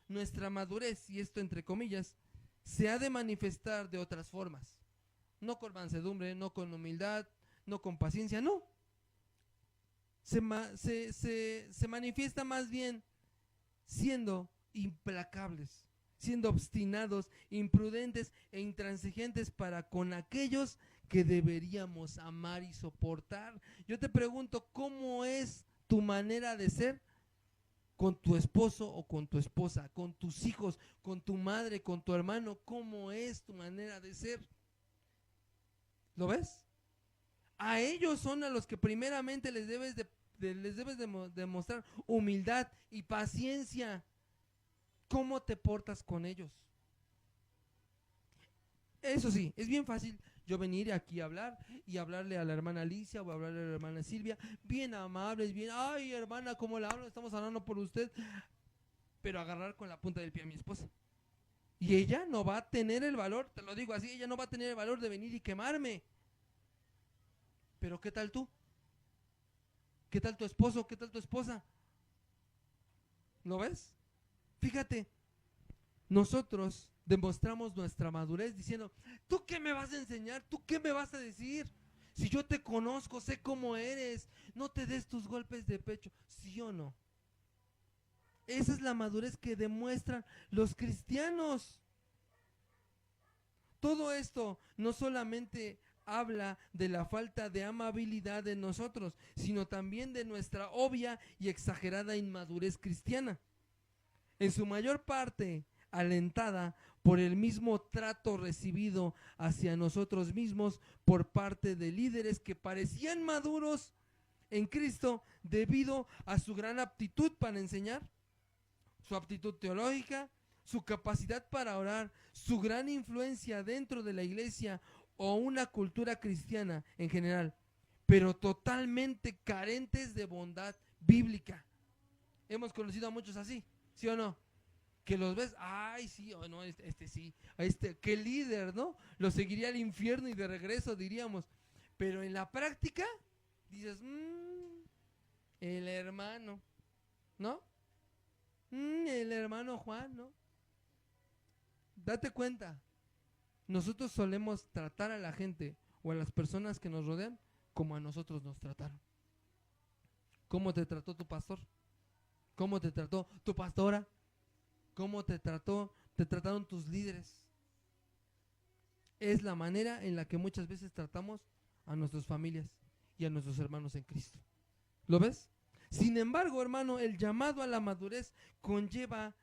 nuestra madurez, y esto entre comillas, se ha de manifestar de otras formas. No con mansedumbre, no con humildad, no con paciencia, no. Se manifiesta más bien siendo implacables, siendo obstinados, imprudentes e intransigentes para con aquellos que deberíamos amar y soportar. Yo te pregunto, ¿cómo es tu manera de ser con tu esposo o con tu esposa, con tus hijos, con tu madre, con tu hermano? ¿Cómo es tu manera de ser? ¿Lo ves? A ellos son a los que primeramente les debes de mostrar humildad y paciencia. ¿Cómo te portas con ellos? Eso sí, es bien fácil yo venir aquí a hablar y hablarle a la hermana Alicia o hablarle a la hermana Silvia, bien amables, bien: ay, hermana, ¿cómo la hablo? Estamos hablando por usted. Pero agarrar con la punta del pie a mi esposa. Y ella no va a tener el valor, te lo digo así, ella no va a tener el valor de venir y quemarme. Pero ¿qué tal tú? ¿Qué tal tu esposo? ¿Qué tal tu esposa? ¿Lo ves? Fíjate, nosotros demostramos nuestra madurez diciendo: ¿tú qué me vas a enseñar? ¿Tú qué me vas a decir? Si yo te conozco, sé cómo eres, no te des tus golpes de pecho, ¿sí o no? Esa es la madurez que demuestran los cristianos. Todo esto no solamente habla de la falta de amabilidad de nosotros, sino también de nuestra obvia y exagerada inmadurez cristiana. En su mayor parte alentada por el mismo trato recibido hacia nosotros mismos por parte de líderes que parecían maduros en Cristo debido a su gran aptitud para enseñar, su aptitud teológica, su capacidad para orar, su gran influencia dentro de la iglesia o una cultura cristiana en general, pero totalmente carentes de bondad bíblica. Hemos conocido a muchos así, ¿sí o no? Que los ves, ay, sí, o no, sí, qué líder, ¿no? Lo seguiría al infierno y de regreso, diríamos. Pero en la práctica, dices, el hermano, ¿no? El hermano Juan, ¿no? Date cuenta, nosotros solemos tratar a la gente o a las personas que nos rodean como a nosotros nos trataron. ¿Cómo te trató tu pastor? ¿Cómo te trató tu pastora? ¿Cómo te trataron tus líderes? Es la manera en la que muchas veces tratamos a nuestras familias y a nuestros hermanos en Cristo. ¿Lo ves? Sin embargo, hermano, el llamado a la madurez conlleva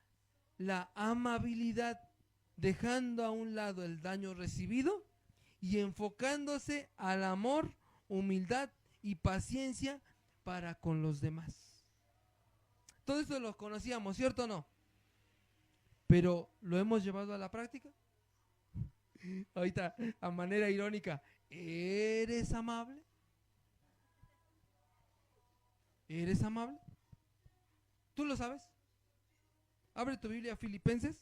la amabilidad, dejando a un lado el daño recibido y enfocándose al amor, humildad y paciencia para con los demás. Todo esto lo conocíamos, ¿cierto o no? Pero ¿lo hemos llevado a la práctica? Ahorita, a manera irónica, ¿eres amable? ¿Eres amable? ¿Tú lo sabes? Abre tu Biblia, Filipenses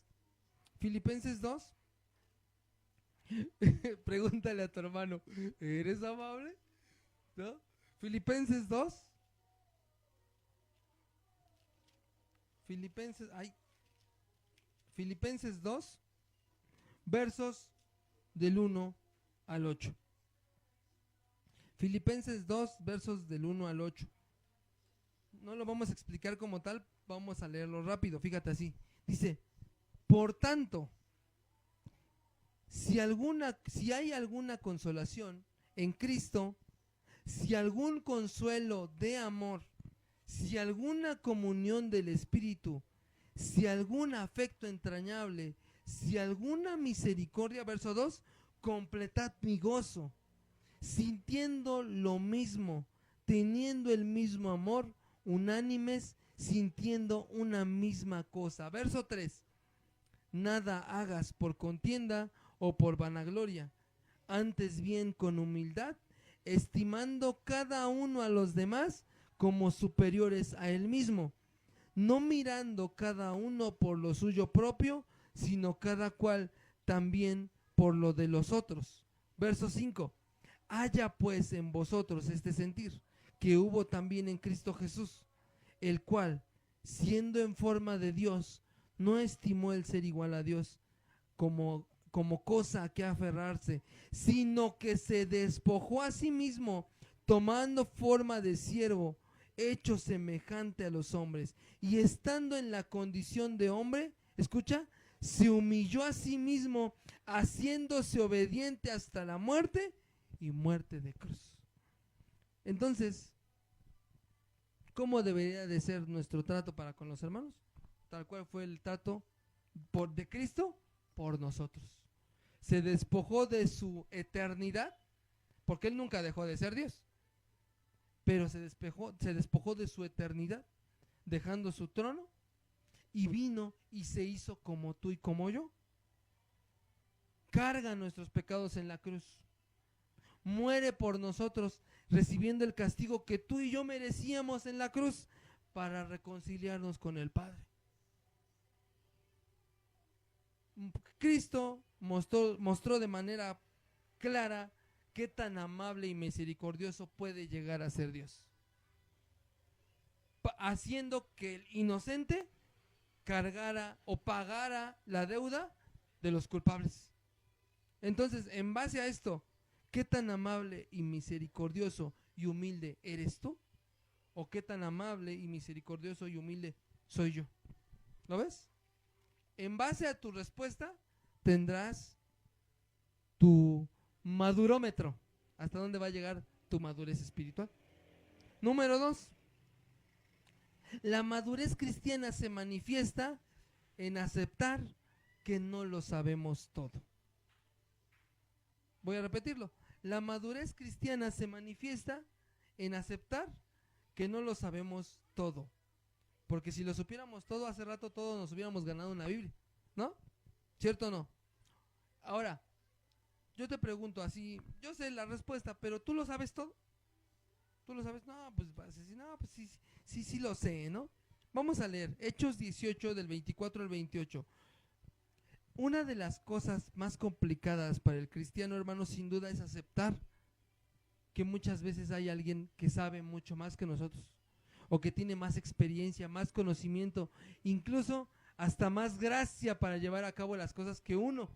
2. Pregúntale a tu hermano, ¿eres amable? ¿No? Filipenses 2. Filipenses 2, versos del 1 al 8. Filipenses 2, versos del 1 al 8. No lo vamos a explicar como tal, vamos a leerlo rápido, fíjate así. Dice, por tanto, si hay alguna consolación en Cristo, si algún consuelo de amor, si alguna comunión del Espíritu, si algún afecto entrañable, si alguna misericordia, verso 2, completad mi gozo, sintiendo lo mismo, teniendo el mismo amor, unánimes, sintiendo una misma cosa. Verso 3, nada hagas por contienda o por vanagloria, antes bien con humildad, estimando cada uno a los demás como superiores a él mismo, no mirando cada uno por lo suyo propio, sino cada cual también por lo de los otros. Verso 5, haya pues en vosotros este sentir, que hubo también en Cristo Jesús, el cual, siendo en forma de Dios, no estimó el ser igual a Dios como cosa a que aferrarse, sino que se despojó a sí mismo, tomando forma de siervo, hecho semejante a los hombres, y estando en la condición de hombre, escucha, se humilló a sí mismo, haciéndose obediente hasta la muerte y muerte de cruz. Entonces, ¿cómo debería de ser nuestro trato para con los hermanos? Tal cual fue el trato de Cristo por nosotros. Se despojó de su eternidad, porque Él nunca dejó de ser Dios, pero se despojó de su eternidad, dejando su trono, y vino y se hizo como tú y como yo. Carga nuestros pecados en la cruz, muere por nosotros, recibiendo el castigo que tú y yo merecíamos en la cruz para reconciliarnos con el Padre. Cristo mostró de manera clara qué tan amable y misericordioso puede llegar a ser Dios, haciendo que el inocente cargara o pagara la deuda de los culpables. Entonces, en base a esto, ¿Qué tan amable y misericordioso y humilde eres tú? ¿O qué tan amable y misericordioso y humilde soy yo? ¿Lo ves? En base a tu respuesta tendrás tu madurómetro. ¿Hasta dónde va a llegar tu madurez espiritual? Número 2. La madurez cristiana se manifiesta en aceptar que no lo sabemos todo. Voy a repetirlo. La madurez cristiana se manifiesta en aceptar que no lo sabemos todo. Porque si lo supiéramos todo, hace rato todos nos hubiéramos ganado una Biblia, ¿no? ¿Cierto o no? Ahora, yo te pregunto así, yo sé la respuesta, pero ¿tú lo sabes todo? ¿Tú lo sabes? No, pues sí lo sé, ¿no? Vamos a leer Hechos 18 del 24 al 28. Una de las cosas más complicadas para el cristiano, hermano, sin duda es aceptar que muchas veces hay alguien que sabe mucho más que nosotros, o que tiene más experiencia, más conocimiento, incluso hasta más gracia para llevar a cabo las cosas que uno.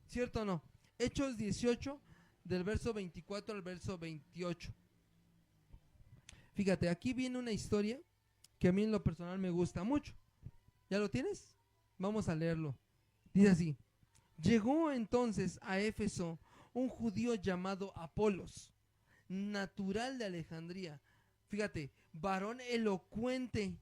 ¿Cierto o no? Hechos 18, del verso 24 al verso 28. Fíjate, aquí viene una historia que a mí en lo personal me gusta mucho. ¿Ya lo tienes? Vamos a leerlo. Dice así: llegó entonces a Éfeso un judío llamado Apolos, natural de Alejandría. Fíjate, varón elocuente,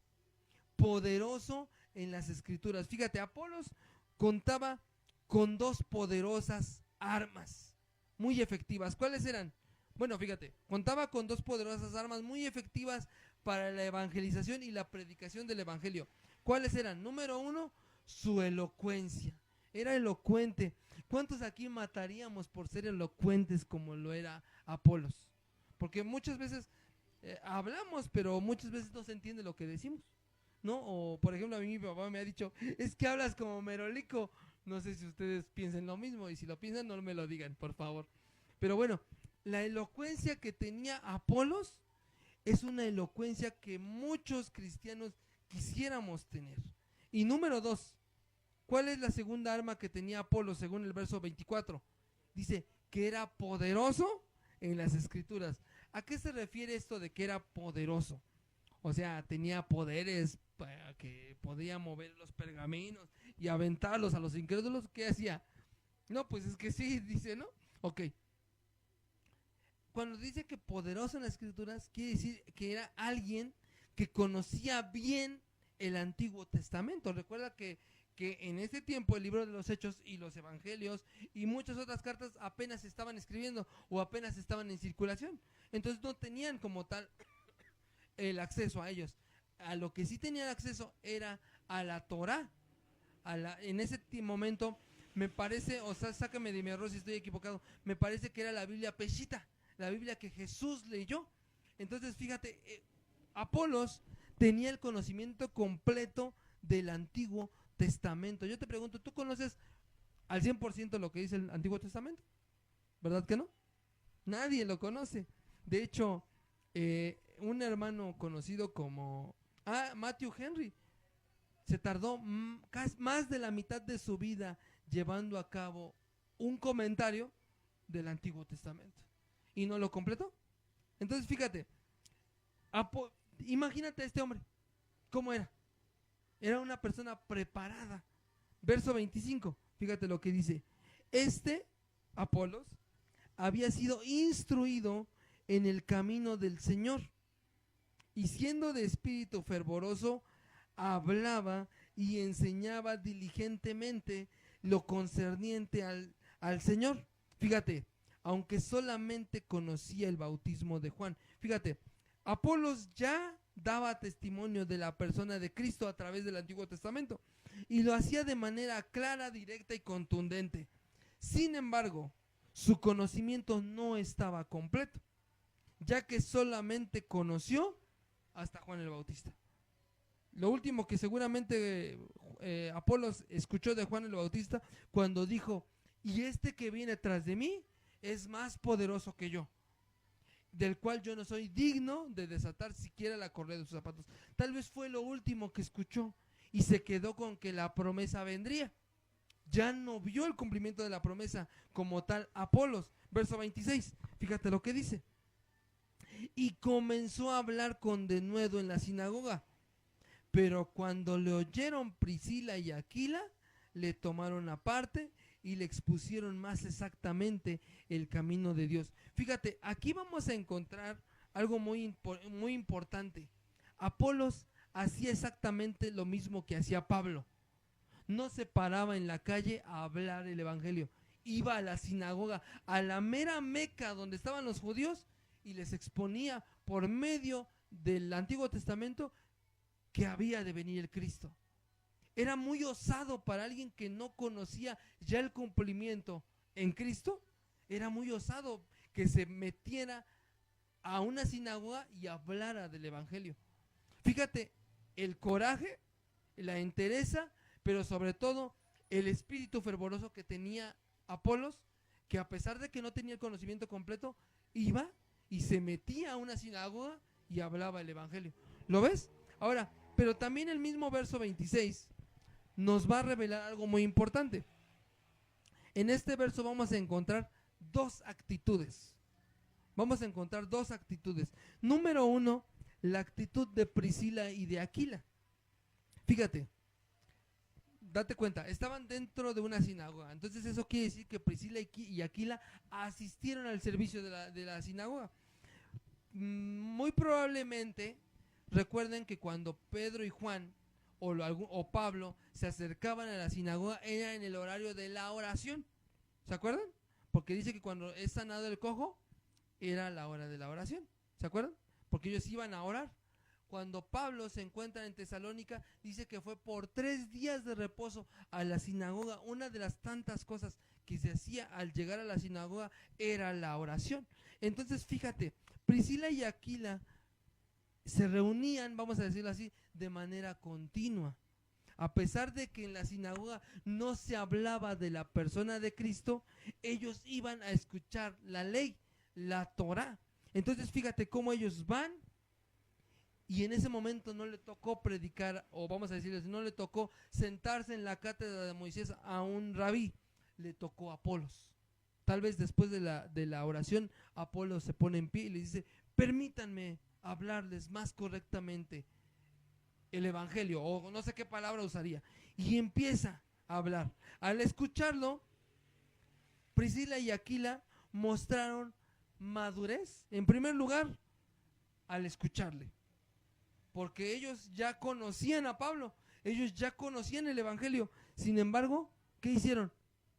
poderoso en las escrituras. Fíjate, Apolos contaba con 2 poderosas armas muy efectivas. ¿Cuáles eran? Bueno, fíjate, contaba con 2 poderosas armas muy efectivas para la evangelización y la predicación del evangelio. ¿Cuáles eran? Número 1, su elocuencia. Era elocuente. ¿Cuántos aquí mataríamos por ser elocuentes como lo era Apolos? Porque muchas veces hablamos, pero muchas veces no se entiende lo que decimos, ¿no? O por ejemplo, a mí mi papá me ha dicho, es que hablas como merolico. No sé si ustedes piensen lo mismo, y si lo piensan no me lo digan, por favor. Pero bueno, la elocuencia que tenía Apolos es una elocuencia que muchos cristianos quisiéramos tener. Y número 2, ¿cuál es la segunda arma que tenía Apolos según el verso 24? Dice que era poderoso en las escrituras. ¿A qué se refiere esto de que era poderoso? O sea, tenía poderes para que podía mover los pergaminos y aventarlos a los incrédulos. ¿Qué hacía? No, pues es que sí, dice, ¿no? Ok. Cuando dice que poderoso en las escrituras, quiere decir que era alguien que conocía bien el Antiguo Testamento. Recuerda que en ese tiempo el libro de los Hechos y los Evangelios y muchas otras cartas apenas se estaban escribiendo o apenas estaban en circulación. Entonces no tenían como tal el acceso a ellos. A lo que sí tenían acceso era a la Torá. En ese momento me parece, o sea, sácame de mi error si estoy equivocado, me parece que era la Biblia Peshita, la Biblia que Jesús leyó. Entonces fíjate, Apolos tenía el conocimiento completo del Antiguo Testamento. Yo te pregunto, ¿tú conoces al 100% lo que dice el Antiguo Testamento? ¿Verdad que no? Nadie lo conoce. De hecho, un hermano conocido como Matthew Henry se tardó más de la mitad de su vida llevando a cabo un comentario del Antiguo Testamento y no lo completó. Entonces fíjate, imagínate a este hombre, ¿cómo era? Era una persona preparada. Verso 25, fíjate lo que dice: Apolos había sido instruido en el camino del Señor, y siendo de espíritu fervoroso, hablaba y enseñaba diligentemente lo concerniente al Señor. Fíjate, aunque solamente conocía el bautismo de Juan. Fíjate, Apolos ya daba testimonio de la persona de Cristo a través del Antiguo Testamento, y lo hacía de manera clara, directa y contundente. Sin embargo, su conocimiento no estaba completo, ya que solamente conoció hasta Juan el Bautista. Lo último que seguramente Apolos escuchó de Juan el Bautista cuando dijo: y este que viene tras de mí es más poderoso que yo, del cual yo no soy digno de desatar siquiera la correa de sus zapatos. Tal vez fue lo último que escuchó y se quedó con que la promesa vendría. ya no vio el cumplimiento de la promesa como tal Apolos. Verso 26, fíjate lo que dice. Y comenzó a hablar con denuedo en la sinagoga. Pero cuando le oyeron Priscila y Aquila, le tomaron aparte y le expusieron más exactamente el camino de Dios. Fíjate, aquí vamos a encontrar algo muy importante. Apolos hacía exactamente lo mismo que hacía Pablo. No se paraba en la calle a hablar el evangelio. Iba a la sinagoga, a la mera Meca donde estaban los judíos, y les exponía por medio del Antiguo Testamento que había de venir el Cristo. Era muy osado para alguien que no conocía ya el cumplimiento en Cristo. Era muy osado que se metiera a una sinagoga y hablara del evangelio. Fíjate, el coraje, la entereza, pero sobre todo el espíritu fervoroso que tenía Apolos, que a pesar de que no tenía el conocimiento completo, iba y se metía a una sinagoga y hablaba el evangelio. ¿Lo ves? Ahora, pero también el mismo verso 26 nos va a revelar algo muy importante. En este verso vamos a encontrar dos actitudes. Vamos a encontrar dos actitudes. Número uno, la actitud de Priscila y de Aquila. Fíjate, date cuenta, estaban dentro de una sinagoga. Entonces eso quiere decir que Priscila y Aquila asistieron al servicio de la sinagoga. Muy probablemente recuerden que cuando Pedro y Juan o Pablo se acercaban a la sinagoga era en el horario de la oración. ¿Se acuerdan? Porque dice que cuando es sanado el cojo era la hora de la oración. ¿Se acuerdan? Porque ellos iban a orar. Cuando Pablo se encuentra en Tesalónica, dice que fue por 3 días de reposo a la sinagoga. Una de las tantas cosas que se hacía al llegar a la sinagoga era la oración. Entonces fíjate, Priscila y Aquila se reunían, vamos a decirlo así, de manera continua. A pesar de que en la sinagoga no se hablaba de la persona de Cristo, ellos iban a escuchar la ley, la Torá. Entonces fíjate cómo ellos van, y en ese momento no le tocó predicar, o vamos a decirles, no le tocó sentarse en la cátedra de Moisés a un rabí, le tocó a Apolos. Tal vez después de la oración, Apolos se pone en pie y le dice: permítanme hablarles más correctamente el evangelio, o no sé qué palabra usaría, y empieza a hablar. Al escucharlo, Priscila y Aquila mostraron madurez, en primer lugar, al escucharle, porque ellos ya conocían a Pablo, ellos ya conocían el evangelio. Sin embargo, ¿qué hicieron?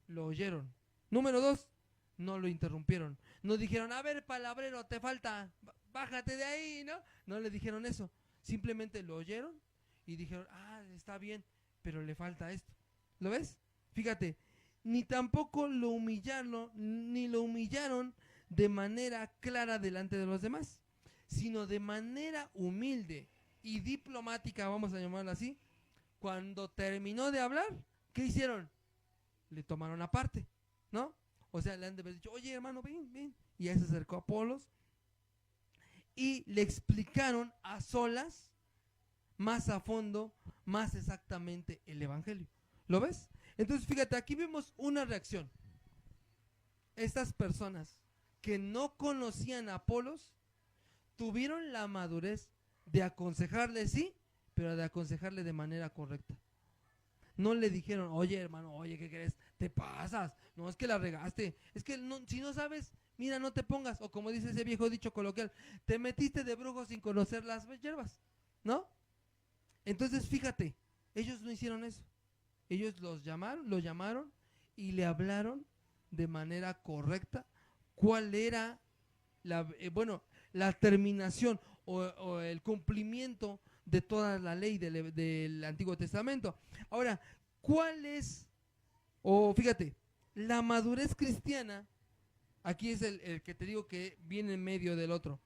Lo oyeron. Número 2, no lo interrumpieron. No dijeron: a ver, palabrero, te falta, bájate de ahí, ¿no? No le dijeron eso. Simplemente lo oyeron y dijeron: ah, está bien, pero le falta esto. ¿Lo ves? Fíjate, ni tampoco lo humillaron, ni lo humillaron de manera clara delante de los demás, sino de manera humilde y diplomática, vamos a llamarlo así. Cuando terminó de hablar, ¿qué hicieron? Le tomaron aparte, ¿no? O sea, le han de haber dicho: oye, hermano, ven, ven. Y ahí se acercó a Apolos y le explicaron a solas, más a fondo, más exactamente el evangelio. ¿Lo ves? Entonces fíjate, aquí vemos una reacción. Estas personas que no conocían a Apolos tuvieron la madurez de aconsejarle, sí, pero de aconsejarle de manera correcta. No le dijeron: oye, hermano, oye, ¿qué crees? Te pasas, no, es que la regaste, es que no, si no sabes, mira, no te pongas. O como dice ese viejo dicho coloquial: te metiste de brujo sin conocer las hierbas, ¿no? Entonces fíjate, ellos no hicieron eso. Ellos lo llamaron y le hablaron de manera correcta cuál era la terminación o el cumplimiento de toda la ley del Antiguo Testamento. Ahora, ¿cuál es? Fíjate, la madurez cristiana, aquí es el que te digo que viene en medio del otro.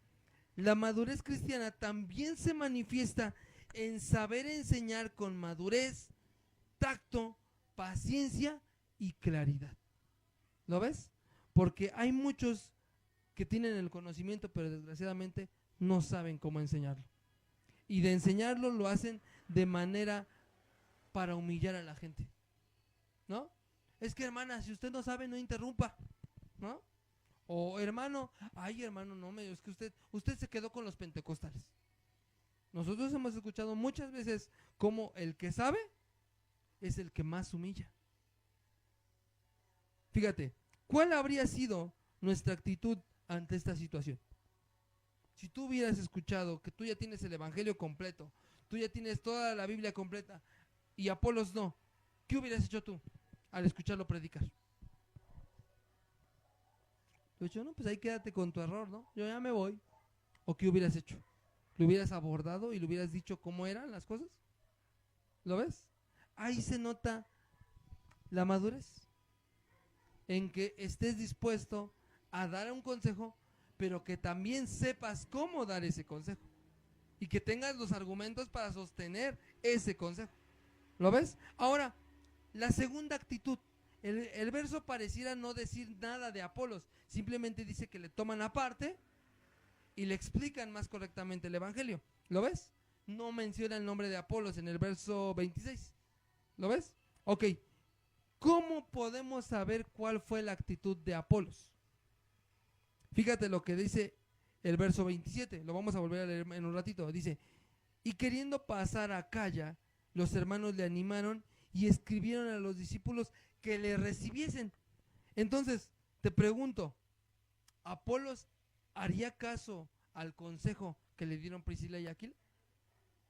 La madurez cristiana también se manifiesta en saber enseñar con madurez, tacto, paciencia y claridad. ¿Lo ves? Porque hay muchos que tienen el conocimiento, pero desgraciadamente no saben cómo enseñarlo. Y de enseñarlo lo hacen de manera para humillar a la gente, ¿no? Es que hermana, si usted no sabe, no interrumpa, ¿no? O hermano, ay hermano, no, es que usted se quedó con los pentecostales. Nosotros hemos escuchado muchas veces cómo el que sabe es el que más humilla. Fíjate, ¿cuál habría sido nuestra actitud ante esta situación? Si tú hubieras escuchado que tú ya tienes el evangelio completo, tú ya tienes toda la Biblia completa y Apolos no, ¿qué hubieras hecho tú al escucharlo predicar? Tú dicho, no, pues ahí quédate con tu error, ¿no? Yo ya me voy. ¿O qué hubieras hecho? ¿Lo hubieras abordado y le hubieras dicho cómo eran las cosas? ¿Lo ves? Ahí se nota la madurez, en que estés dispuesto a dar un consejo, pero que también sepas cómo dar ese consejo y que tengas los argumentos para sostener ese consejo. ¿Lo ves? Ahora, la segunda actitud. El verso pareciera no decir nada de Apolos, simplemente dice que le toman aparte y le explican más correctamente el evangelio. ¿Lo ves? No menciona el nombre de Apolos en el verso 26. ¿Lo ves? Ok. ¿Cómo podemos saber cuál fue la actitud de Apolos? Fíjate lo que dice el verso 27. Lo vamos a volver a leer en un ratito. Dice, y queriendo pasar a Acaya, los hermanos le animaron y escribieron a los discípulos que le recibiesen. Entonces, te pregunto, ¿Apolos haría caso al consejo que le dieron Priscila y Aquila?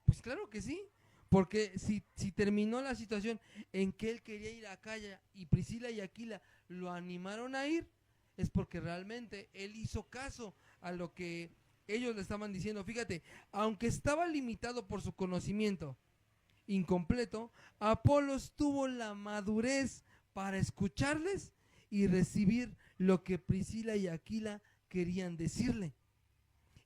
Pues claro que sí, porque si terminó la situación en que él quería ir a Acaya y Priscila y Aquila lo animaron a ir, es porque realmente él hizo caso a lo que ellos le estaban diciendo. Fíjate, aunque estaba limitado por su conocimiento incompleto, Apolos tuvo la madurez para escucharles y recibir lo que Priscila y Aquila querían decirle.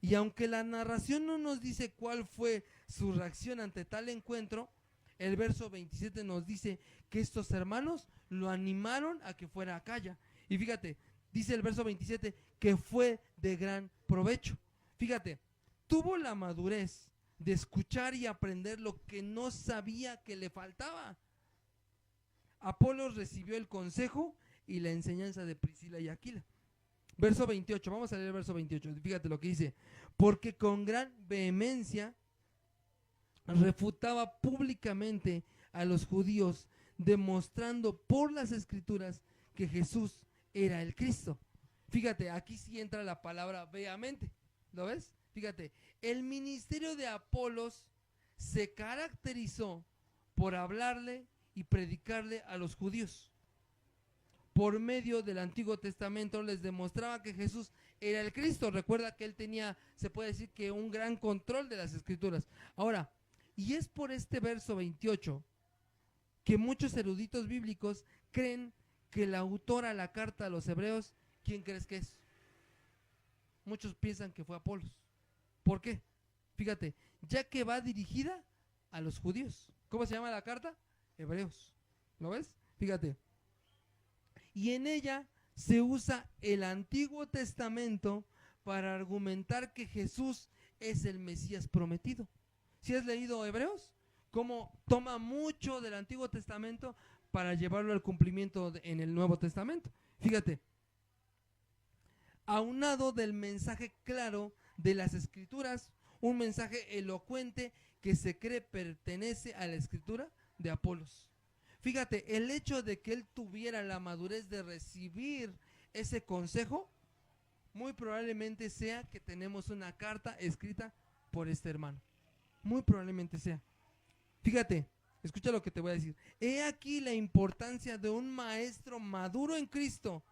Y aunque la narración no nos dice cuál fue su reacción ante tal encuentro, el verso 27 nos dice que estos hermanos lo animaron a que fuera a Acaya. Y fíjate, dice el verso 27 que fue de gran provecho. Fíjate, tuvo la madurez de escuchar y aprender lo que no sabía que le faltaba. Apolos recibió el consejo y la enseñanza de Priscila y Aquila. Verso 28, vamos a leer el verso 28, fíjate lo que dice, porque con gran vehemencia refutaba públicamente a los judíos, demostrando por las escrituras que Jesús era el Cristo. Fíjate, aquí sí entra la palabra vehemente, ¿lo ves? Fíjate, el ministerio de Apolos se caracterizó por hablarle y predicarle a los judíos. Por medio del Antiguo Testamento les demostraba que Jesús era el Cristo. Recuerda que él tenía, se puede decir que un gran control de las escrituras. Ahora, y es por este verso 28 que muchos eruditos bíblicos creen que el autor a la carta a los hebreos, ¿quién crees que es? Muchos piensan que fue Apolos. ¿Por qué? Fíjate, ya que va dirigida a los judíos. ¿Cómo se llama la carta? Hebreos. ¿Lo ves? Fíjate. Y en ella se usa el Antiguo Testamento para argumentar que Jesús es el Mesías prometido. ¿Sí has leído Hebreos? Cómo toma mucho del Antiguo Testamento para llevarlo al cumplimiento en el Nuevo Testamento. Fíjate, aunado del mensaje claro de las Escrituras, un mensaje elocuente que se cree pertenece a la Escritura de Apolos. Fíjate, el hecho de que él tuviera la madurez de recibir ese consejo, muy probablemente sea que tenemos una carta escrita por este hermano. Muy probablemente sea. Fíjate, escucha lo que te voy a decir. He aquí la importancia de un maestro maduro en Cristo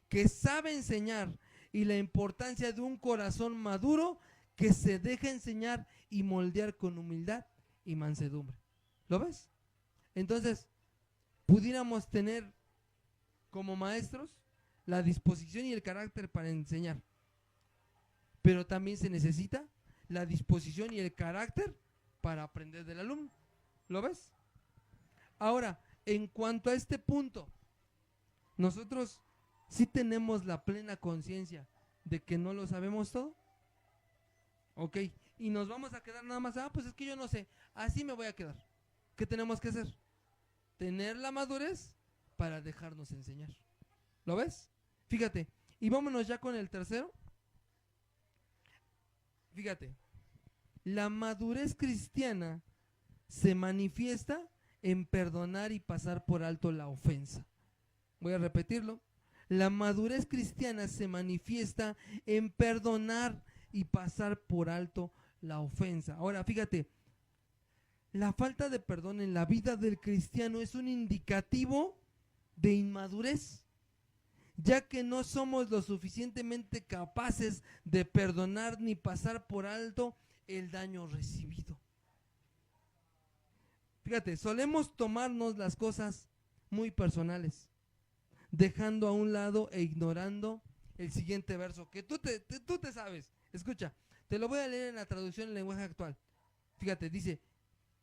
que sabe enseñar y la importancia de un corazón maduro que se deja enseñar y moldear con humildad y mansedumbre. ¿Lo ves? Entonces, pudiéramos tener como maestros la disposición y el carácter para enseñar, pero también se necesita la disposición y el carácter para aprender del alumno. ¿Lo ves? Ahora, en cuanto a este punto, nosotros sí tenemos la plena conciencia de que no lo sabemos todo. Ok, y nos vamos a quedar nada más, pues es que yo no sé, así me voy a quedar. ¿Qué tenemos que hacer? Tener la madurez para dejarnos enseñar. ¿Lo ves? Fíjate. Y vámonos ya con el tercero. Fíjate. La madurez cristiana se manifiesta en perdonar y pasar por alto la ofensa. Voy a repetirlo. La madurez cristiana se manifiesta en perdonar y pasar por alto la ofensa. Ahora, fíjate, la falta de perdón en la vida del cristiano es un indicativo de inmadurez, ya que no somos lo suficientemente capaces de perdonar ni pasar por alto el daño recibido. Fíjate, solemos tomarnos las cosas muy personales, dejando a un lado e ignorando el siguiente verso, que tú te sabes. Escucha, te lo voy a leer en la traducción en lenguaje actual. Fíjate, dice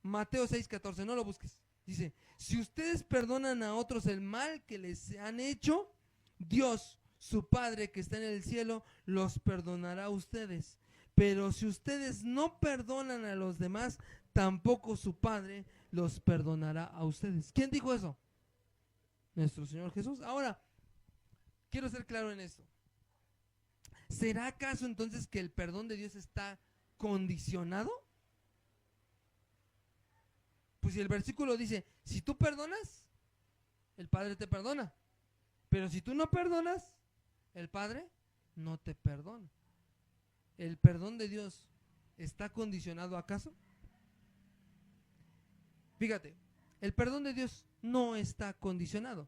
Mateo 6:14, no lo busques. Dice, si ustedes perdonan a otros el mal que les han hecho, Dios, su Padre que está en el cielo, los perdonará a ustedes. Pero si ustedes no perdonan a los demás, tampoco su Padre los perdonará a ustedes. ¿Quién dijo eso? Nuestro Señor Jesús. Ahora, quiero ser claro en esto. ¿Será acaso entonces que el perdón de Dios está condicionado? Pues si el versículo dice, si tú perdonas, el Padre te perdona. Pero si tú no perdonas, el Padre no te perdona. ¿El perdón de Dios está condicionado acaso? Fíjate, el perdón de Dios no está condicionado.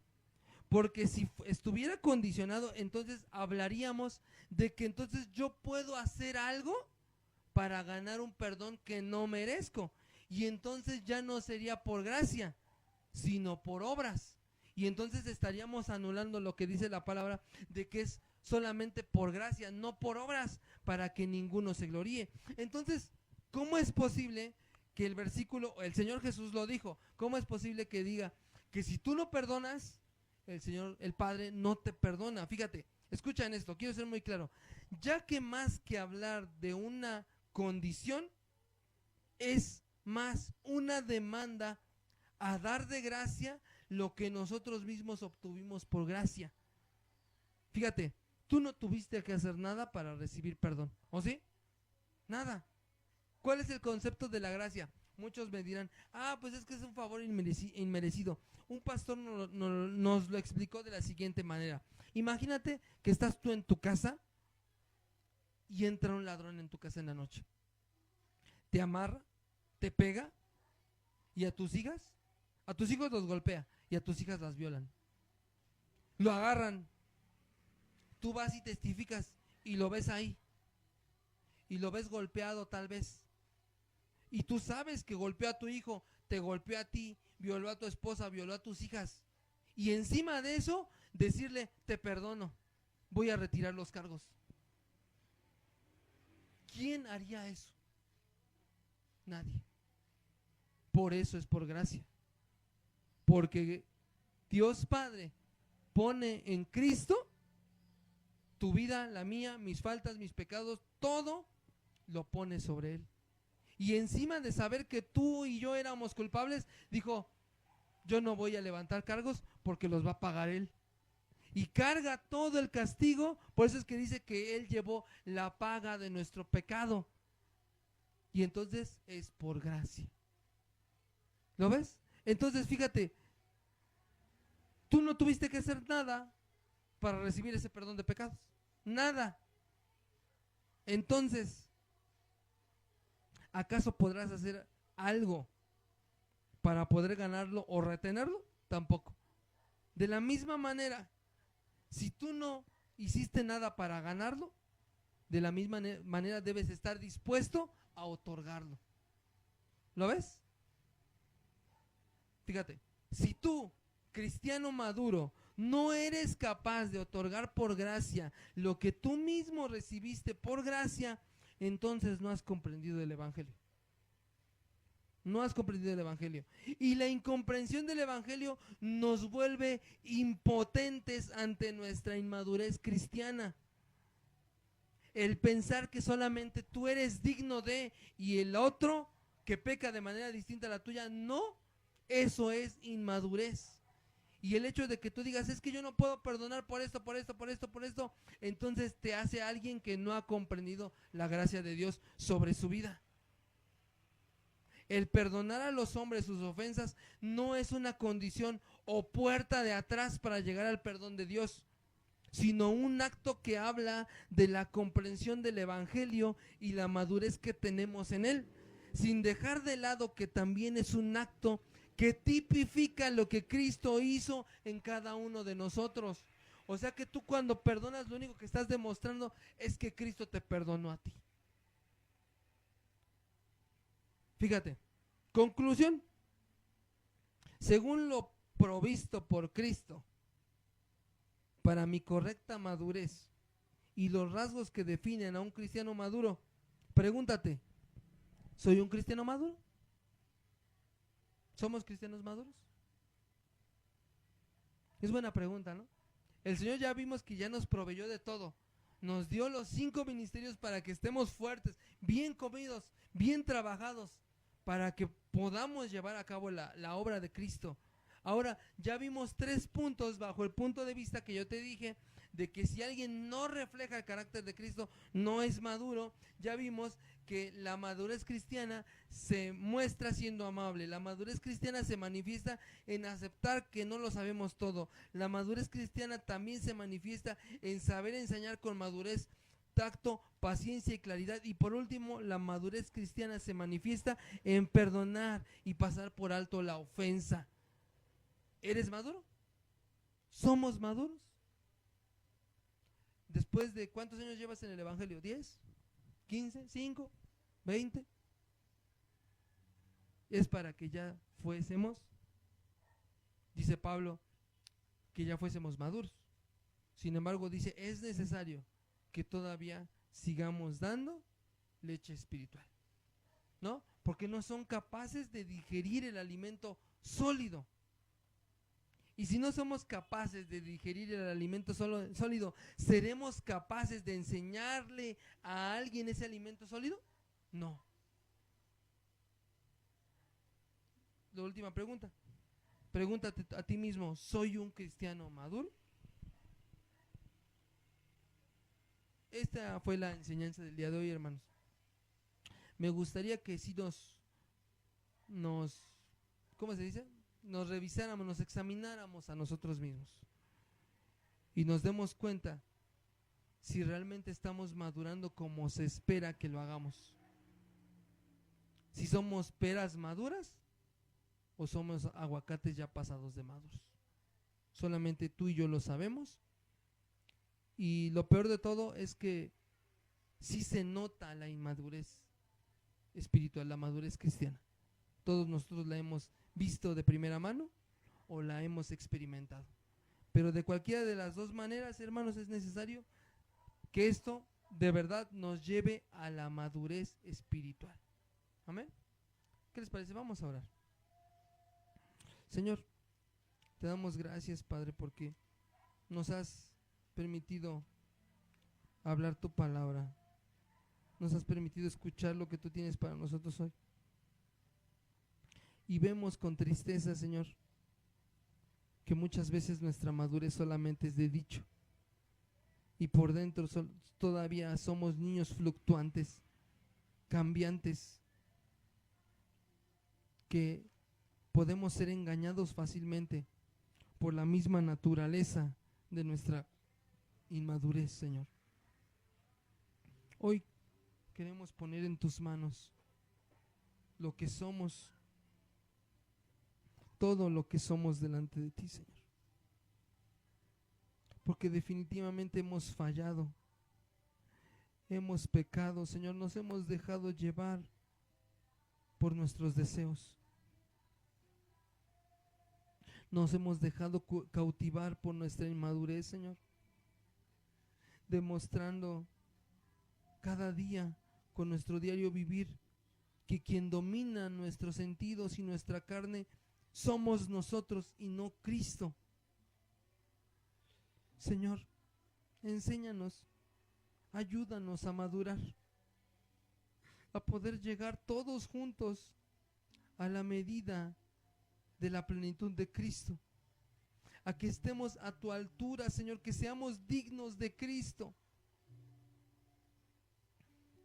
Porque si estuviera condicionado, entonces hablaríamos de que entonces yo puedo hacer algo para ganar un perdón que no merezco. Y entonces ya no sería por gracia, sino por obras. Y entonces estaríamos anulando lo que dice la palabra de que es solamente por gracia, no por obras, para que ninguno se gloríe. Entonces, ¿cómo es posible que el versículo, el Señor Jesús lo dijo, cómo es posible que diga que si tú no perdonas, el Padre no te perdona? Fíjate, escucha en esto, quiero ser muy claro, ya que más que hablar de una condición, es más una demanda a dar de gracia lo que nosotros mismos obtuvimos por gracia. Fíjate, tú no tuviste que hacer nada para recibir perdón, ¿o sí? Nada. ¿Cuál es el concepto de la gracia? Muchos me dirán, pues es que es un favor inmerecido. Un pastor nos lo explicó de la siguiente manera. Imagínate que estás tú en tu casa y entra un ladrón en tu casa en la noche. Te amarra, te pega y a tus hijos los golpea y a tus hijas las violan. Lo agarran. Tú vas y testificas y lo ves ahí. Y lo ves golpeado tal vez. Y tú sabes que golpeó a tu hijo, te golpeó a ti, violó a tu esposa, violó a tus hijas. Y encima de eso, decirle, te perdono, voy a retirar los cargos. ¿Quién haría eso? Nadie. Por eso es por gracia. Porque Dios Padre pone en Cristo tu vida, la mía, mis faltas, mis pecados, todo lo pone sobre Él. Y encima de saber que tú y yo éramos culpables, dijo, yo no voy a levantar cargos porque los va a pagar Él. Y carga todo el castigo, por eso es que dice que Él llevó la paga de nuestro pecado. Y entonces es por gracia. ¿Lo ves? Entonces fíjate, tú no tuviste que hacer nada para recibir ese perdón de pecados. Nada. Entonces, ¿acaso podrás hacer algo para poder ganarlo o retenerlo? Tampoco. De la misma manera, si tú no hiciste nada para ganarlo, de la misma manera debes estar dispuesto a otorgarlo. ¿Lo ves? Fíjate, si tú, cristiano maduro, no eres capaz de otorgar por gracia lo que tú mismo recibiste por gracia, entonces no has comprendido el Evangelio. No has comprendido el Evangelio. Y la incomprensión del Evangelio nos vuelve impotentes ante nuestra inmadurez cristiana. El pensar que solamente tú eres digno de y el otro que peca de manera distinta a la tuya, no, eso es inmadurez. Y el hecho de que tú digas, es que yo no puedo perdonar por esto, por esto, por esto, por esto, entonces te hace alguien que no ha comprendido la gracia de Dios sobre su vida. El perdonar a los hombres sus ofensas no es una condición o puerta de atrás para llegar al perdón de Dios, sino un acto que habla de la comprensión del Evangelio y la madurez que tenemos en él, sin dejar de lado que también es un acto que tipifica lo que Cristo hizo en cada uno de nosotros. O sea que tú cuando perdonas, lo único que estás demostrando es que Cristo te perdonó a ti. Fíjate, conclusión, según lo provisto por Cristo, para mi correcta madurez y los rasgos que definen a un cristiano maduro, pregúntate, ¿soy un cristiano maduro? ¿Somos cristianos maduros? Es buena pregunta, ¿no? El Señor ya vimos que ya nos proveyó de todo. Nos dio los 5 ministerios para que estemos fuertes, bien comidos, bien trabajados, para que podamos llevar a cabo la obra de Cristo. Ahora, ya vimos 3 puntos bajo el punto de vista que yo te dije, de que si alguien no refleja el carácter de Cristo, no es maduro. Ya vimos que la madurez cristiana se muestra siendo amable. La madurez cristiana se manifiesta en aceptar que no lo sabemos todo. La madurez cristiana también se manifiesta en saber enseñar con madurez, tacto, paciencia y claridad. Y por último, la madurez cristiana se manifiesta en perdonar y pasar por alto la ofensa. ¿Eres maduro? ¿Somos maduros? Después de ¿cuántos años llevas en el Evangelio? ¿10? ¿15? ¿5? ¿20? Es para que ya fuésemos, dice Pablo, que ya fuésemos maduros. Sin embargo, dice, es necesario que todavía sigamos dando leche espiritual, ¿no? Porque no son capaces de digerir el alimento sólido. Y si no somos capaces de digerir el alimento sólido, ¿seremos capaces de enseñarle a alguien ese alimento sólido? No. La última pregunta. Pregúntate a ti mismo, ¿soy un cristiano maduro? Esta fue la enseñanza del día de hoy, hermanos. Me gustaría que si nos ¿cómo se dice? Nos revisáramos, nos examináramos a nosotros mismos y nos demos cuenta si realmente estamos madurando como se espera que lo hagamos. Si somos peras maduras o somos aguacates ya pasados de maduros. Solamente tú y yo lo sabemos. Y lo peor de todo es que sí se nota la inmadurez espiritual, la madurez cristiana. Todos nosotros la hemos visto de primera mano o la hemos experimentado. Pero de cualquiera de las dos maneras, hermanos, es necesario que esto de verdad nos lleve a la madurez espiritual. Amén. ¿Qué les parece? Vamos a orar. Señor, te damos gracias, Padre, porque nos has permitido hablar tu palabra. Nos has permitido escuchar lo que tú tienes para nosotros hoy. Y vemos con tristeza, Señor, que muchas veces nuestra madurez solamente es de dicho. Y por dentro todavía somos niños fluctuantes, cambiantes, que podemos ser engañados fácilmente por la misma naturaleza de nuestra inmadurez, Señor. Hoy queremos poner en tus manos lo que somos, todo lo que somos delante de ti, Señor. Porque definitivamente hemos fallado, hemos pecado, Señor, nos hemos dejado llevar por nuestros deseos. Nos hemos dejado cautivar por nuestra inmadurez, Señor, demostrando cada día con nuestro diario vivir que quien domina nuestros sentidos y nuestra carne somos nosotros y no Cristo. Señor, enséñanos, ayúdanos a madurar, a poder llegar todos juntos a la medida de la plenitud de Cristo, a que estemos a tu altura, Señor, que seamos dignos de Cristo.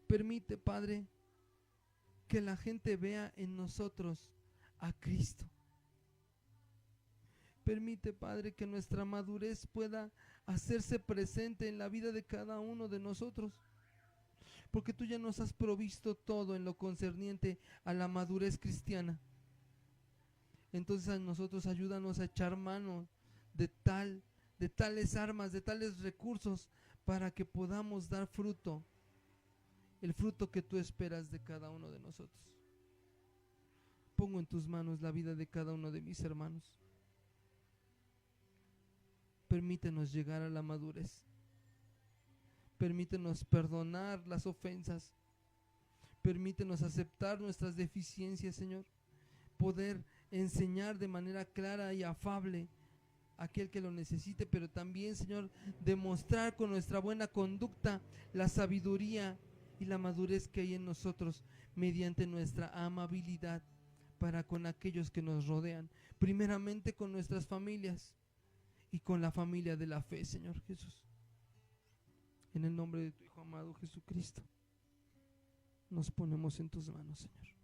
Permite, Padre, que la gente vea en nosotros a Cristo. Permite, Padre, que nuestra madurez pueda hacerse presente en la vida de cada uno de nosotros, porque tú ya nos has provisto todo en lo concerniente a la madurez cristiana. Entonces a nosotros ayúdanos a echar mano de tales armas, de tales recursos, para que podamos dar fruto, el fruto que tú esperas de cada uno de nosotros. Pongo en tus manos la vida de cada uno de mis hermanos. Permítenos llegar a la madurez. Permítenos perdonar las ofensas. Permítenos aceptar nuestras deficiencias, Señor. Poder enseñar de manera clara y afable a aquel que lo necesite, pero también, Señor, demostrar con nuestra buena conducta la sabiduría y la madurez que hay en nosotros mediante nuestra amabilidad para con aquellos que nos rodean, primeramente con nuestras familias y con la familia de la fe, Señor Jesús. En el nombre de tu Hijo amado Jesucristo, nos ponemos en tus manos, Señor.